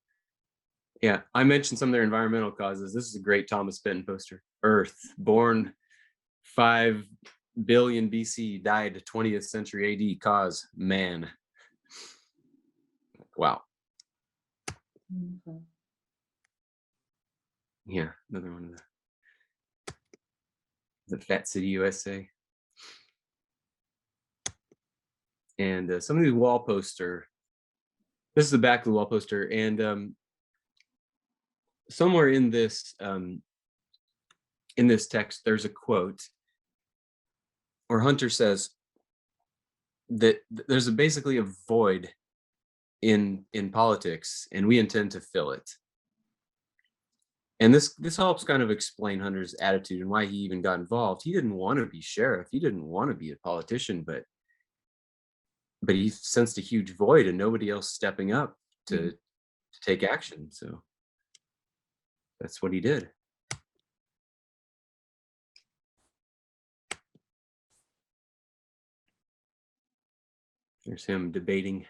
Yeah, I mentioned some of their environmental causes. This is a great Thomas Benton poster. Earth, born 5 billion BC, died 20th century AD. Cause man. Wow. Wonderful. Yeah, another one of the Fat City, USA. And some of these wall poster. This is the back of the wall poster, and somewhere in this text, there's a quote where Hunter says that there's basically a void in politics, and we intend to fill it. And this helps kind of explain Hunter's attitude and why he even got involved. He didn't want to be sheriff. He didn't want to be a politician, but he sensed a huge void and nobody else stepping up Mhm. to take action. So that's what he did. There's him debating.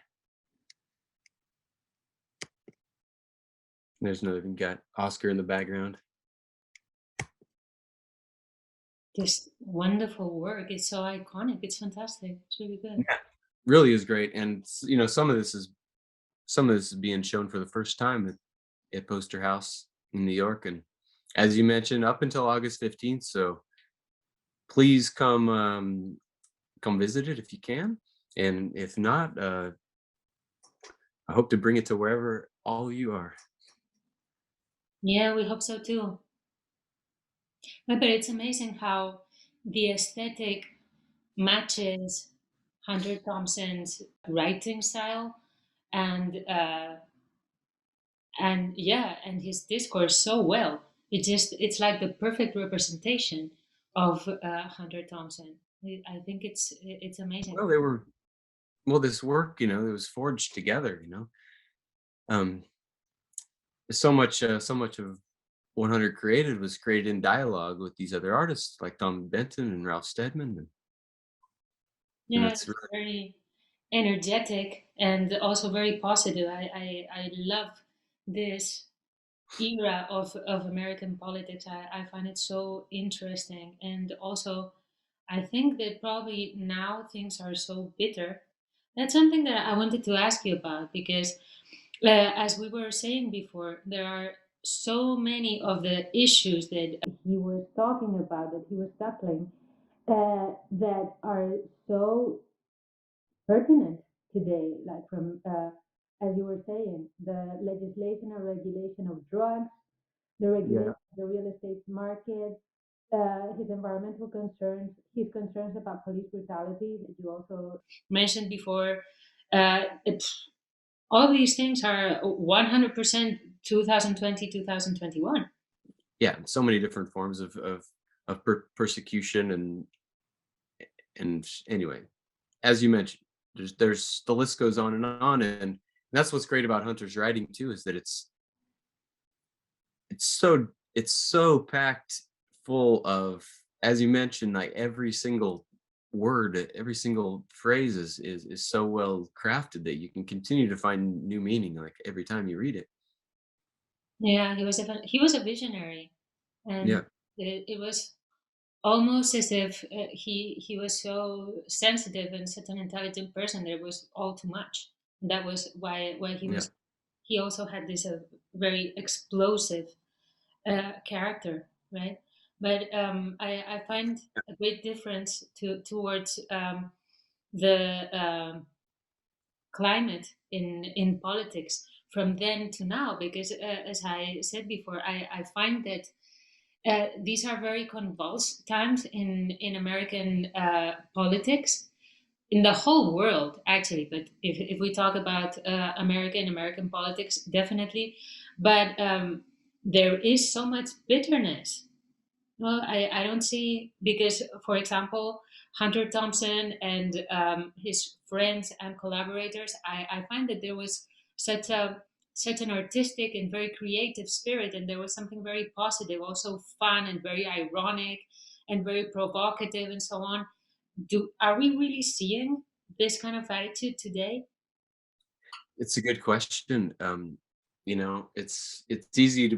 There's another one, got Oscar in the background. This wonderful work. It's so iconic. It's fantastic. It's really good. Yeah, really is great. And some of this is being shown for the first time at Poster House in New York, and as you mentioned, up until August 15th. So please come visit it if you can, and if not, I hope to bring it to wherever all you are. Yeah, we hope so too. But it's amazing how the aesthetic matches Hunter Thompson's writing style and yeah, and his discourse so well. It's like the perfect representation of Hunter Thompson. I think it's amazing. Well, they were well, this work, it was forged together. Um, so much of 100 created was created in dialogue with these other artists like Tom Benton and Ralph Steadman, and Yeah, that's it's really, very energetic and also very positive. I love this era of American politics. I find it so interesting. And also, I think that probably now things are so bitter. That's something that I wanted to ask you about because, as we were saying before, there are so many of the issues that he was talking about, that he was tackling, that are so pertinent today, like from, as you were saying, the legislation or regulation of drugs, the regulation yeah. of the real estate market, his environmental concerns, his concerns about police brutality that you also mentioned before. All these things are 100% 2020, 2021. Yeah, so many different forms of persecution, and anyway, as you mentioned, there's the list goes on, and that's what's great about Hunter's writing too, is that it's so packed full of, as you mentioned, like every single word, every single phrase is so well crafted that you can continue to find new meaning like every time you read it. Yeah, he was a visionary, and Yeah, it was almost as if he was so sensitive and such an intelligent person that it was all too much. And that was why yeah, he also had this very explosive character, right? But I find a great difference towards the climate in politics from then to now, because as I said before, I find that these are very convulsed times in American politics, in the whole world actually. But if we talk about American politics, definitely. But there is so much bitterness. Well, I don't see, because, for example, Hunter Thompson and his friends and collaborators, I find that there was such a such an artistic and very creative spirit, and there was something very positive, also fun and very ironic and very provocative and so on. Do Are we really seeing this kind of attitude today? It's a good question. It's easy to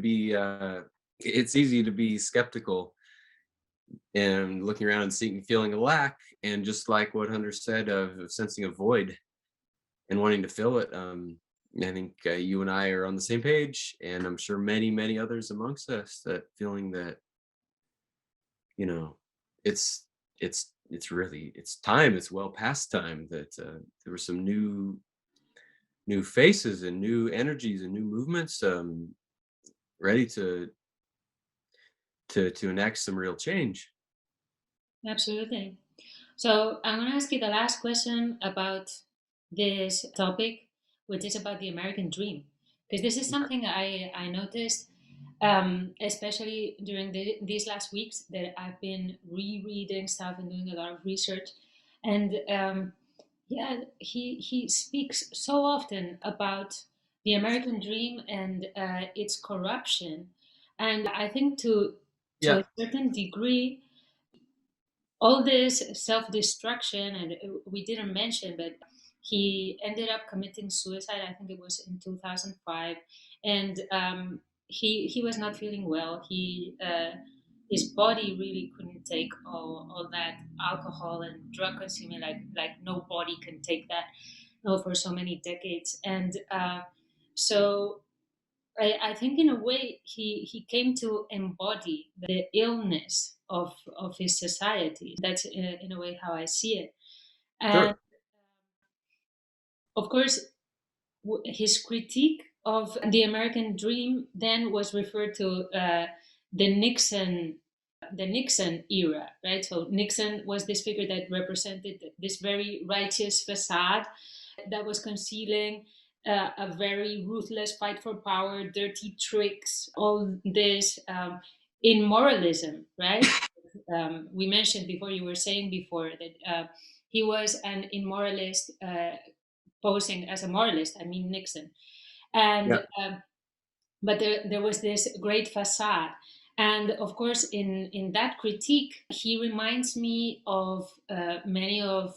be skeptical and looking around and seeing feeling a lack, and just like what Hunter said, of sensing a void and wanting to fill it. I think you and I are on the same page, and I'm sure many others amongst us, that feeling that, you know it's it's time, it's well past time, that there were some new faces and new energies and new movements, ready to enact some real change. Absolutely. So I'm going to ask you the last question about this topic, which is about the American dream, because this is something I noticed, especially during these last weeks, that I've been rereading stuff and doing a lot of research, and yeah, he speaks so often about the American dream and its corruption, and I think to Yeah, a certain degree all this self-destruction, and we didn't mention, but he ended up committing suicide. I think it was in 2005, and he was not feeling well. His body really couldn't take all that alcohol and drug consuming, like nobody can take that, no, for so many decades. And so I think in a way he came to embody the illness of his society. That's in a way how I see it. And sure. of course, his critique of the American dream then was referred to the Nixon the Nixon era, right? So Nixon was this figure that represented this very righteous facade that was concealing a very ruthless fight for power, dirty tricks, all this immoralism, right? We mentioned before, you were saying before that he was an immoralist, posing as a moralist. I mean, Nixon. And Yeah, but there was this great facade. And of course, in that critique, he reminds me of many of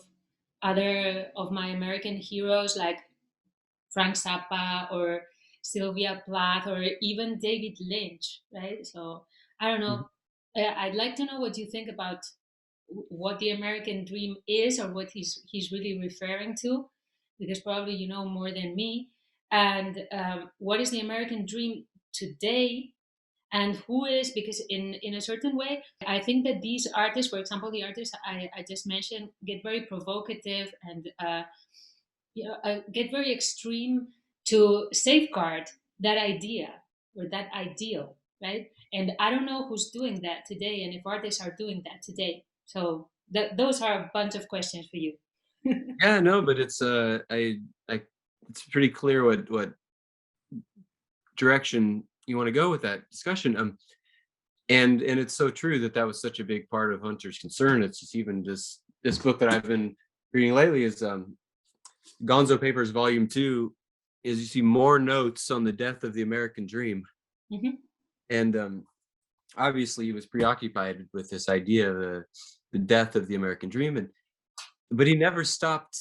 other of my American heroes, like Frank Zappa or Sylvia Plath or even David Lynch, right? So I don't mhm. know. I'd like to know what you think about what the American dream is, or what he's really referring to, because probably you know more than me. And what is the American dream today, and who is, because in a certain way I think that these artists, for example the artists I just mentioned, get very provocative and get very extreme to safeguard that idea or that ideal, right? And I don't know who's doing that today, and if artists are doing that today. So those are a bunch of questions for you. Yeah, no, but I it's pretty clear what direction you want to go with that discussion. And it's so true that that was such a big part of Hunter's concern. It's just, even just this book that I've been reading lately is Gonzo Papers Volume 2, is you see more notes on the death of the American dream. Hmm. And obviously he was preoccupied with this idea of the death of the American dream, and but he never stopped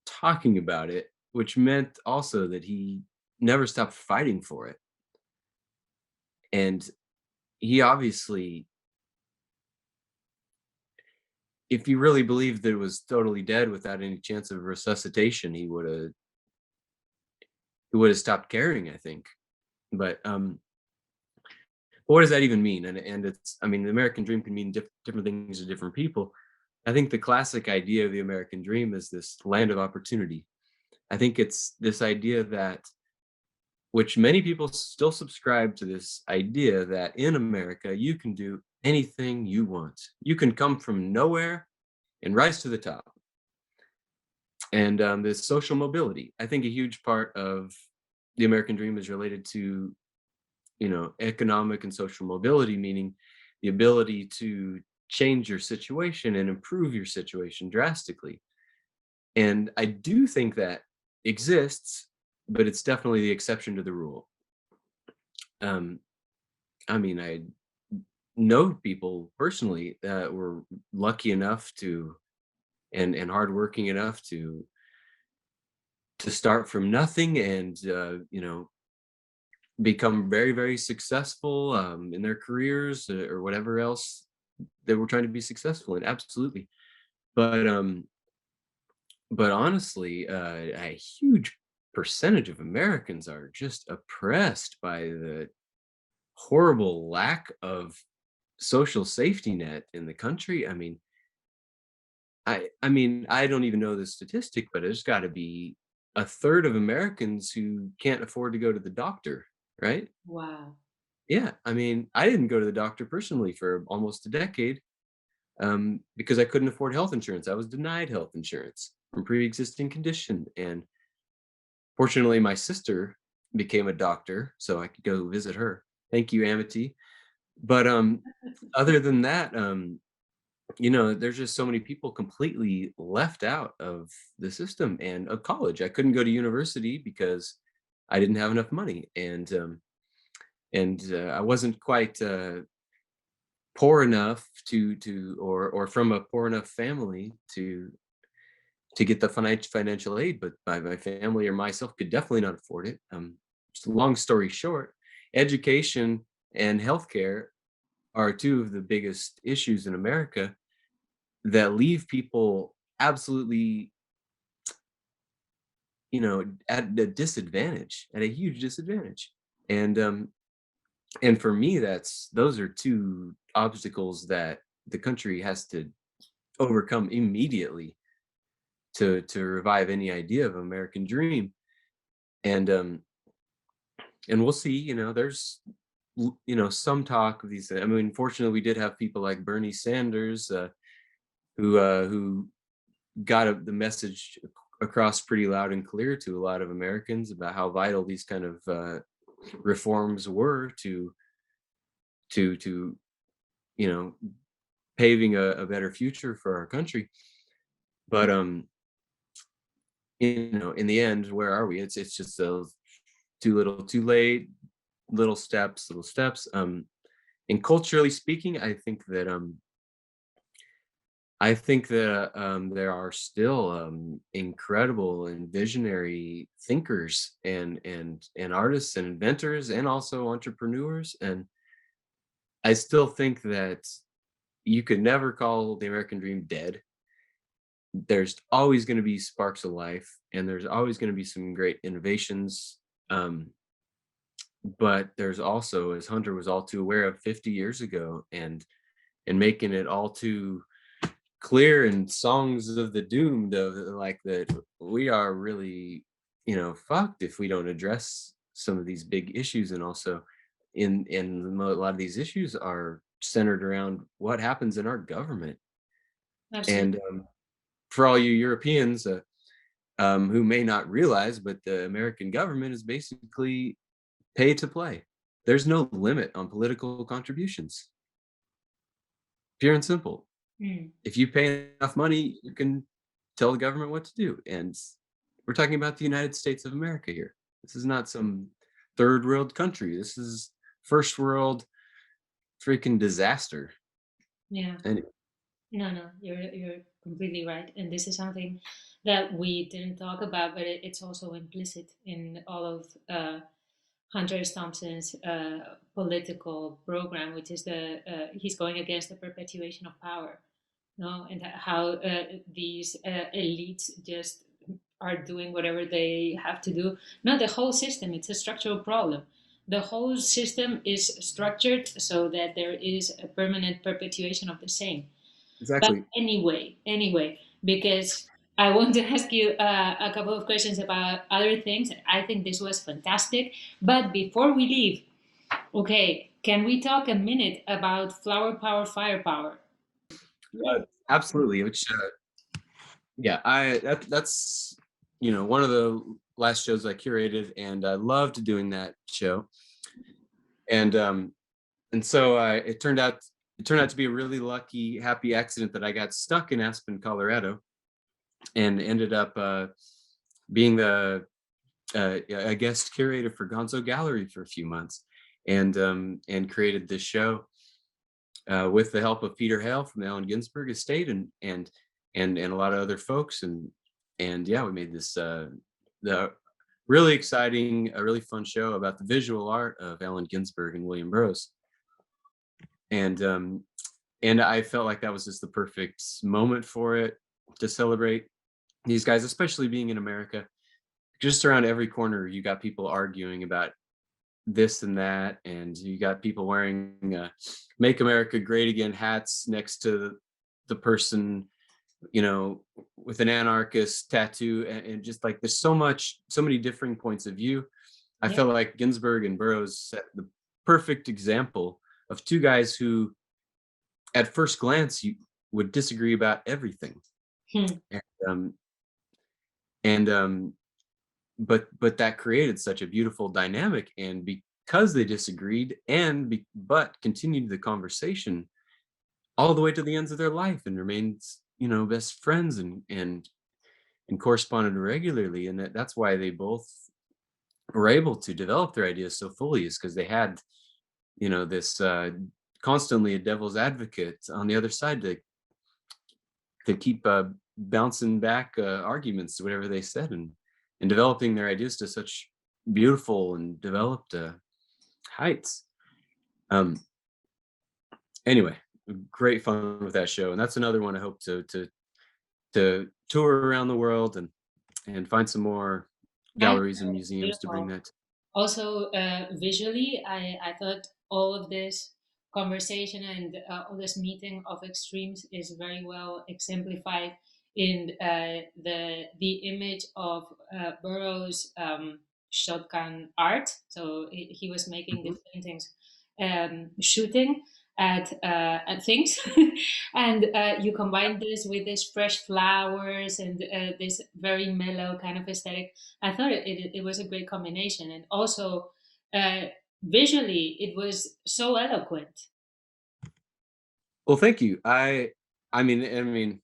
talking about it, which meant also that he never stopped fighting for it. And he obviously, if he really believed that it was totally dead without any chance of resuscitation, he would have stopped caring, I think. But what does that even mean? And it's, I mean, the American dream can mean different things to different people. I think the classic idea of the American dream is this land of opportunity. I think it's this idea that, which many people still subscribe to, this idea that in America you can do anything you want. You can come from nowhere and rise to the top. And this social mobility, I think a huge part of the American dream is related to, economic and social mobility, meaning the ability to change your situation and improve your situation drastically. And I do think that exists, but it's definitely the exception to the rule. Um, I mean, I know people personally that were lucky enough to, and hardworking enough to start from nothing and become very, very successful in their careers, or whatever else they were trying to be successful in. Absolutely. But um but honestly, a huge percentage of Americans are just oppressed by the horrible lack of social safety net in the country. I mean, I don't even know the statistic, but there's got to be a third of Americans who can't afford to go to the doctor, right? Wow. Yeah, I mean, I didn't go to the doctor personally for almost a decade, because I couldn't afford health insurance. I was denied health insurance from pre-existing condition, and fortunately, my sister became a doctor, so I could go visit her. Thank you, Amity. But other than that, there's just so many people completely left out of the system and of college. I couldn't go to university because I didn't have enough money, and I wasn't quite poor enough or from a poor enough family to get the financial aid. But my family or myself could definitely not afford it. Just a long story short, education and healthcare are two of the biggest issues in America that leave people absolutely, at a disadvantage, at a huge disadvantage. And and for me, those are two obstacles that the country has to overcome immediately to revive any idea of American dream. And we'll see. There's some talk of these. I mean, fortunately, we did have people like Bernie Sanders, who got the message across pretty loud and clear to a lot of Americans about how vital these kind of reforms were to you know paving a better future for our country. But in the end, where are we? It's just those too little, too late, little steps. And culturally speaking, I think that there are still incredible and visionary thinkers and artists and inventors and also entrepreneurs. And I still think that you could never call the American dream dead. There's always going to be sparks of life, and there's always going to be some great innovations. Um, but there's also, as Hunter was all too aware of 50 years ago, and making it all too clear in songs of the doomed, of like that we are really fucked if we don't address some of these big issues. And also in a lot of these issues are centered around what happens in our government. Absolutely. And for all you Europeans, who may not realize, but the American government is basically pay to play. There's no limit on political contributions, pure and simple. Mm. If you pay enough money, you can tell the government what to do. And we're talking about the United States of America here. This is not some third world country. This is first world freaking disaster. Yeah. And No, no, you're completely right. And this is something that we didn't talk about, but it's also implicit in all of Hunter S. Thompson's political program, which is he's going against the perpetuation of power, no, and how these elites just are doing whatever they have to do. Not the whole system; it's a structural problem. the whole system is structured so that there is a permanent perpetuation of the same. But Exactly. anyway, because I want to ask you a couple of questions about other things. I think this was fantastic. But before we leave, okay, can we talk a minute about flower power, firepower? Absolutely. Which yeah, that's one of the last shows I curated, and I loved doing that show. And so it turned out to be a really lucky, happy accident that I got stuck in Aspen, Colorado, and ended up being a guest curator for Gonzo Gallery for a few months, and created this show with the help of Peter Hale from the Allen Ginsberg Estate, and a lot of other folks, and yeah, we made this the really exciting, a really fun show about the visual art of Allen Ginsberg and William Burroughs, and I felt like that was just the perfect moment for it, to celebrate these guys, especially being in America. Just around every corner, you got people arguing about this and that, and you got people wearing "Make America Great Again" hats next to the person, with an anarchist tattoo, and just like there's so many differing points of view. I Yeah. felt like Ginsberg and Burroughs set the perfect example of two guys who, at first glance, you would disagree about everything, Hmm. and um, and but that created such a beautiful dynamic, and because they disagreed, but continued the conversation all the way to the ends of their life, and remained best friends, and corresponded regularly, and that's why they both were able to develop their ideas so fully, is because they had this constantly a devil's advocate on the other side to keep bouncing back arguments to whatever they said, and developing their ideas to such beautiful and developed heights. Um, anyway, great fun with that show, and that's another one I hope to tour around the world, and find some more I galleries and museums to bring Beautiful. that to. Also, visually, I thought all of this conversation and all this meeting of extremes is very well exemplified in the image of Burroughs' shotgun art. So he was making Mhm. these paintings, shooting at things, and you combine this with these fresh flowers and this very mellow kind of aesthetic. I thought it was a great combination, and also uh, visually it was so eloquent. Well, thank you. I mean,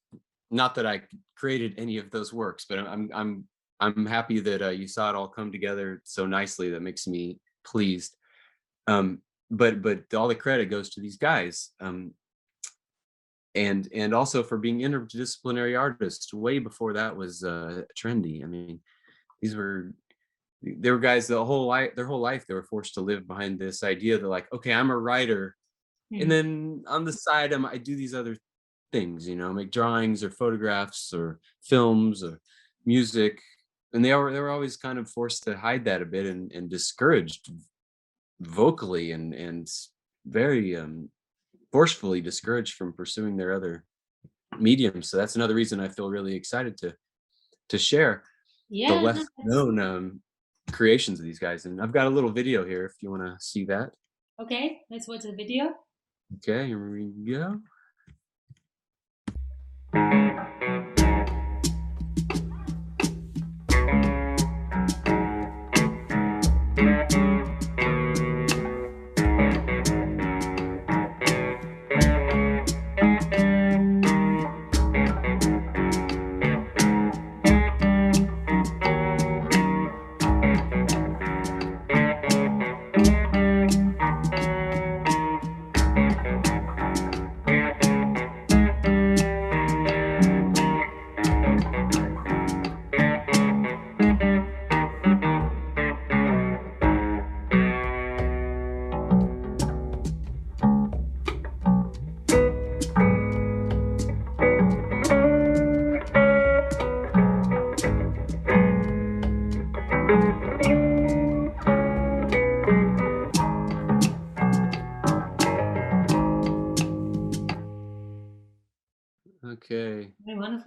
not that I created any of those works, but I'm happy that you saw it all come together so nicely. That makes me pleased. Um, but all the credit goes to these guys, and also for being interdisciplinary artists way before that was trendy. I mean, these were they were guys their whole life they were forced to live behind this idea that, like, okay, I'm a writer, and Hmm. then on the side I do these other things, make drawings or photographs or films or music, and they were always kind of forced to hide that a bit, and discouraged vocally, and very forcefully discouraged from pursuing their other mediums. So that's another reason I feel really excited to share the Yeah, no, less that's known creations of these guys. And I've got a little video here if you want to see that. okay. Let's watch the video. Okay, here we go.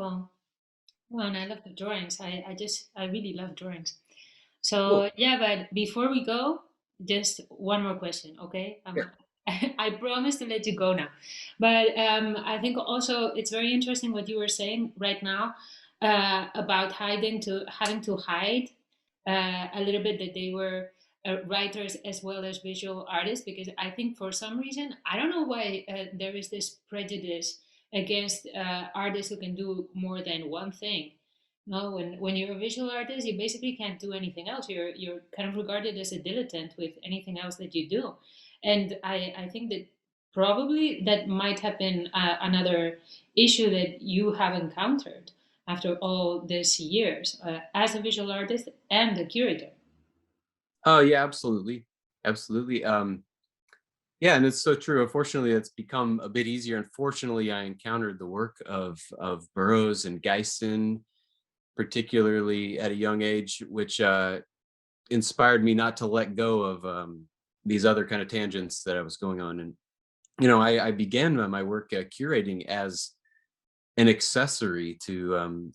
wonderful. Well, and I love the drawings. I really love drawings. So Cool. yeah, but before we go, just one more question, okay? Yeah. I promise to let you go now, but I think also it's very interesting what you were saying right now about having to hide a little bit that they were writers as well as visual artists, because I think for some reason I don't know why there is this prejudice against artists who can do more than one thing. No, when you're a visual artist, you basically can't do anything else. You're kind of regarded as a dilettante with anything else that you do, and I think that probably that might have been another issue that you have encountered after all these years as a visual artist and a curator. Oh yeah, absolutely. Absolutely. Yeah, and it's so true. Unfortunately, it's become a bit easier. Unfortunately, I encountered the work of Burroughs and Geisen, particularly at a young age, which inspired me not to let go of these other kind of tangents that I was going on. And I began my work curating as an accessory to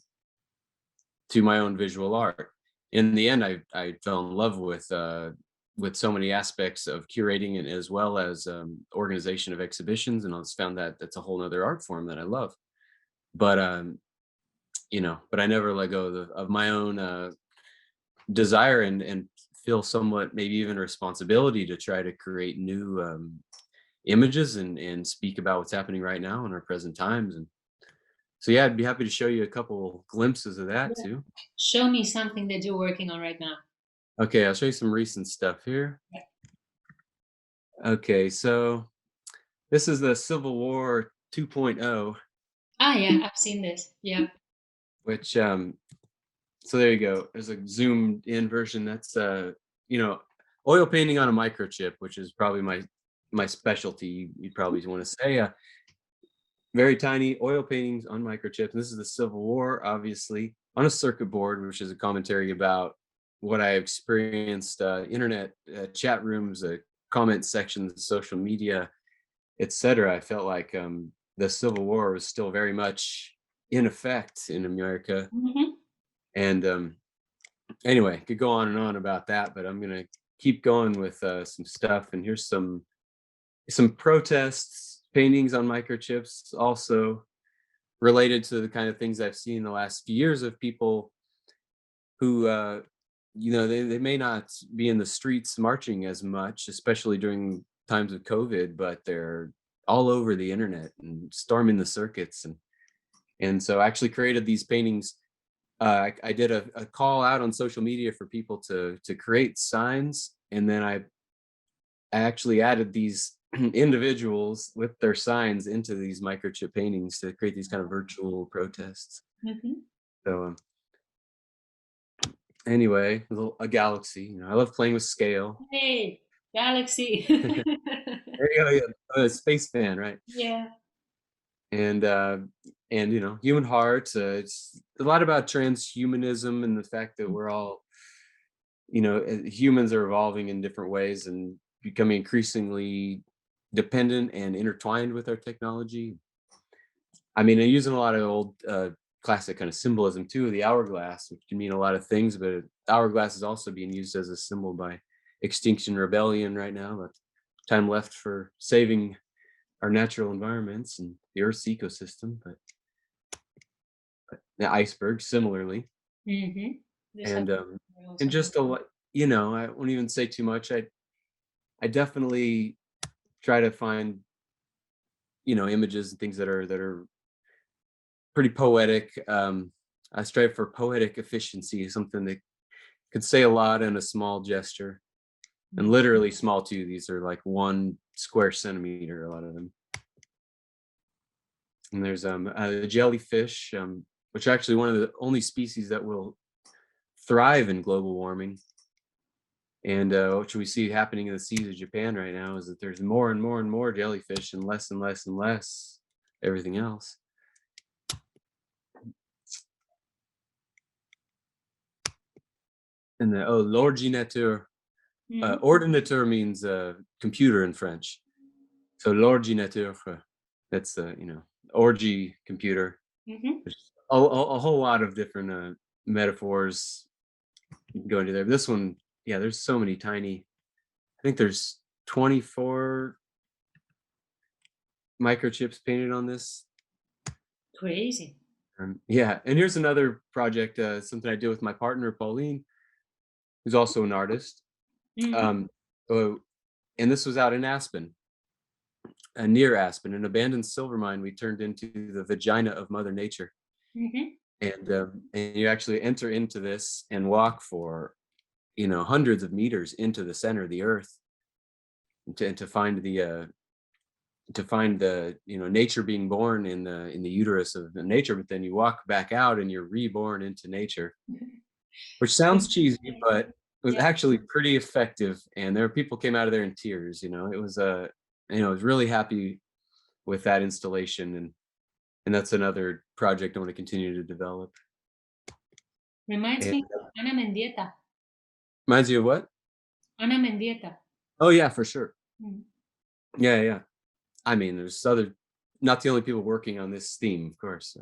my own visual art. In the end, I fell in love with so many aspects of curating and as well as organization of exhibitions, and I just found that that's a whole other art form that I love. But but I never let go of my own desire and feel somewhat maybe even responsibility to try to create new images and speak about what's happening right now in our present times. And so yeah, I'd be happy to show you a couple glimpses of that Yeah. too. Show me something that you're working on right now. Okay, I'll show you some recent stuff here. Okay, so this is the Civil War 2.0, Ah, yeah, I've seen this. Yeah. which so there you go. There's a zoomed in version. That's you know, oil painting on a microchip, which is probably my specialty. You'd probably want to say very tiny oil paintings on microchips. And this is the Civil War, obviously, on a circuit board, which is a commentary about what I experienced, internet chat rooms, comment sections, social media, etc. I felt like the Civil War was still very much in effect in America. Hmm. And anyway, could go on and on about that, but I'm gonna keep going with some stuff. And here's some protests paintings on microchips, also related to the kind of things I've seen the last few years of people who they may not be in the streets marching as much, especially during times of COVID, but they're all over the internet and storming the circuits. And so I actually created these paintings. I did a call out on social media for people to create signs, and then I actually added these individuals with their signs into these microchip paintings to create these kind of virtual protests. Hmm. So anyway, a galaxy. I love playing with scale. Hey, Galaxy. There you go. Yeah. A space fan, right? Yeah. And human hearts. It's a lot about transhumanism and the fact that we're all, humans are evolving in different ways and becoming increasingly dependent and intertwined with our technology. I mean, I'm using a lot of old classic kind of symbolism too, the hourglass, which can mean a lot of things, but hourglass is also being used as a symbol by Extinction Rebellion right now. But time left for saving our natural environments and the Earth's ecosystem, but the iceberg similarly. Hmm. This And happened and also. just a lot, I won't even say too much. I definitely try to find, images and things that are pretty poetic. I strive for poetic efficiency, something that could say a lot in a small gesture, and literally small too. These are like 1 square centimeter, a lot of them. And there's a jellyfish, which are actually one of the only species that will thrive in global warming. And what we see happening in the seas of Japan right now is that there's more and more and more jellyfish and less and less and less everything else. And l'ordinateur. Hmm. Ordinateur means computer in French. So l'ordinateur, that's orgy computer. Hmm. a whole lot of different metaphors you can go into there. This one, yeah, there's so many tiny. I think there's 24 microchips painted on this. Crazy. Yeah, and here's another project, something I did with my partner Pauline, who's also an artist. Mm-hmm. Um, oh, and this was out in Aspen, near Aspen, an abandoned silver mine we turned into the vagina of Mother Nature. Mm-hmm. And you actually enter into this and walk for, hundreds of meters into the center of the earth, and to find the nature being born in the uterus of the nature. But then you walk back out and you're reborn into nature, which sounds cheesy, but it was Yeah. actually pretty effective. And there were people came out of there in tears. It was I was really happy with that installation, and that's another project I want to continue to develop. Reminds And me of Ana Mendieta. reminds you of what? Ana Mendieta. Oh yeah, for sure. Mm. Yeah, yeah. I mean, there's other, not the only people working on this theme, of course.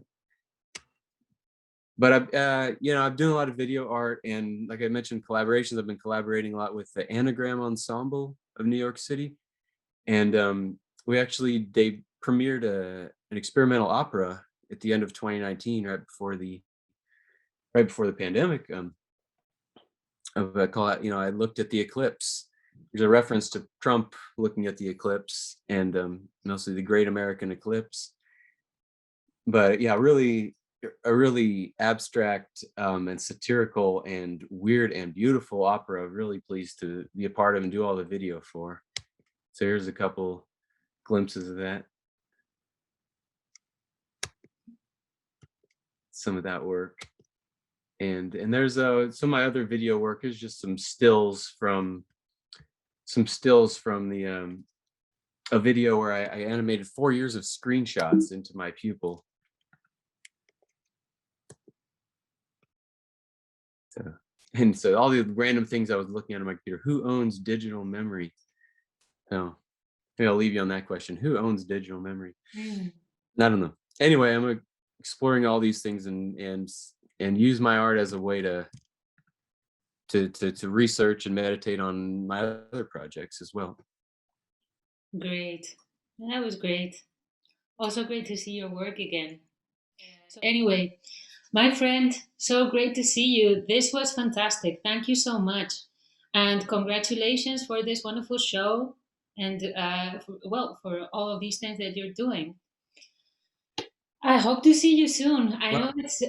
But I'm doing a lot of video art, and like I mentioned, collaborations. I've been collaborating a lot with the Anagram Ensemble of New York City, and they premiered an experimental opera at the end of 2019, right before the pandemic. Call it, I looked at the eclipse. There's a reference to Trump looking at the eclipse, and mostly the Great American Eclipse. But yeah, really a really abstract and satirical and weird and beautiful opera. Really pleased to be a part of and do all the video for. So here's a couple glimpses of that. Some of that work. And there's some of my other video work is just some stills from the a video where I animated 4 years of screenshots into my pupil. So, and so all the random things I was looking at on my computer. Who owns digital memory? So maybe I'll leave you on that question. Who owns digital memory? Mm. I don't know. Anyway, I'm exploring all these things and use my art as a way to research and meditate on my other projects as well. Great. That was great. Also great to see your work again. So anyway, my friend, so great to see you. This was fantastic. Thank you so much. And congratulations for this wonderful show and for all of these things that you're doing. I hope to see you soon. I know Well, it's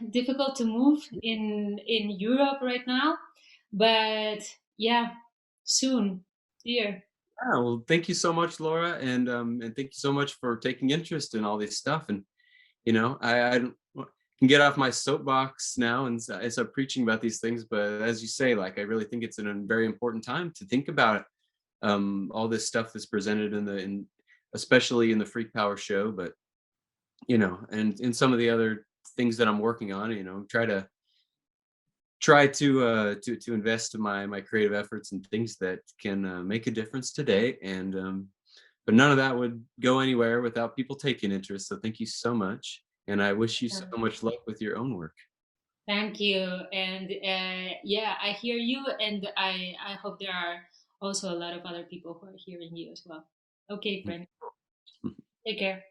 difficult to move in Europe right now, but yeah, soon, dear. yeah, well, thank you so much, Laura, and thank you so much for taking interest in all this stuff. And I can get off my soapbox now and start preaching about these things. But as you say, like I really think it's a very important time to think about all this stuff that's presented in especially in the Freak Power show, but and in some of the other things that I'm working on. Try to invest in my creative efforts and things that can make a difference today. And but none of that would go anywhere without people taking interest. So thank you so much, and I wish you so much luck with your own work. Thank you. And yeah, I hear you, and I hope there are also a lot of other people who are hearing you as well. Okay, friend. Take care.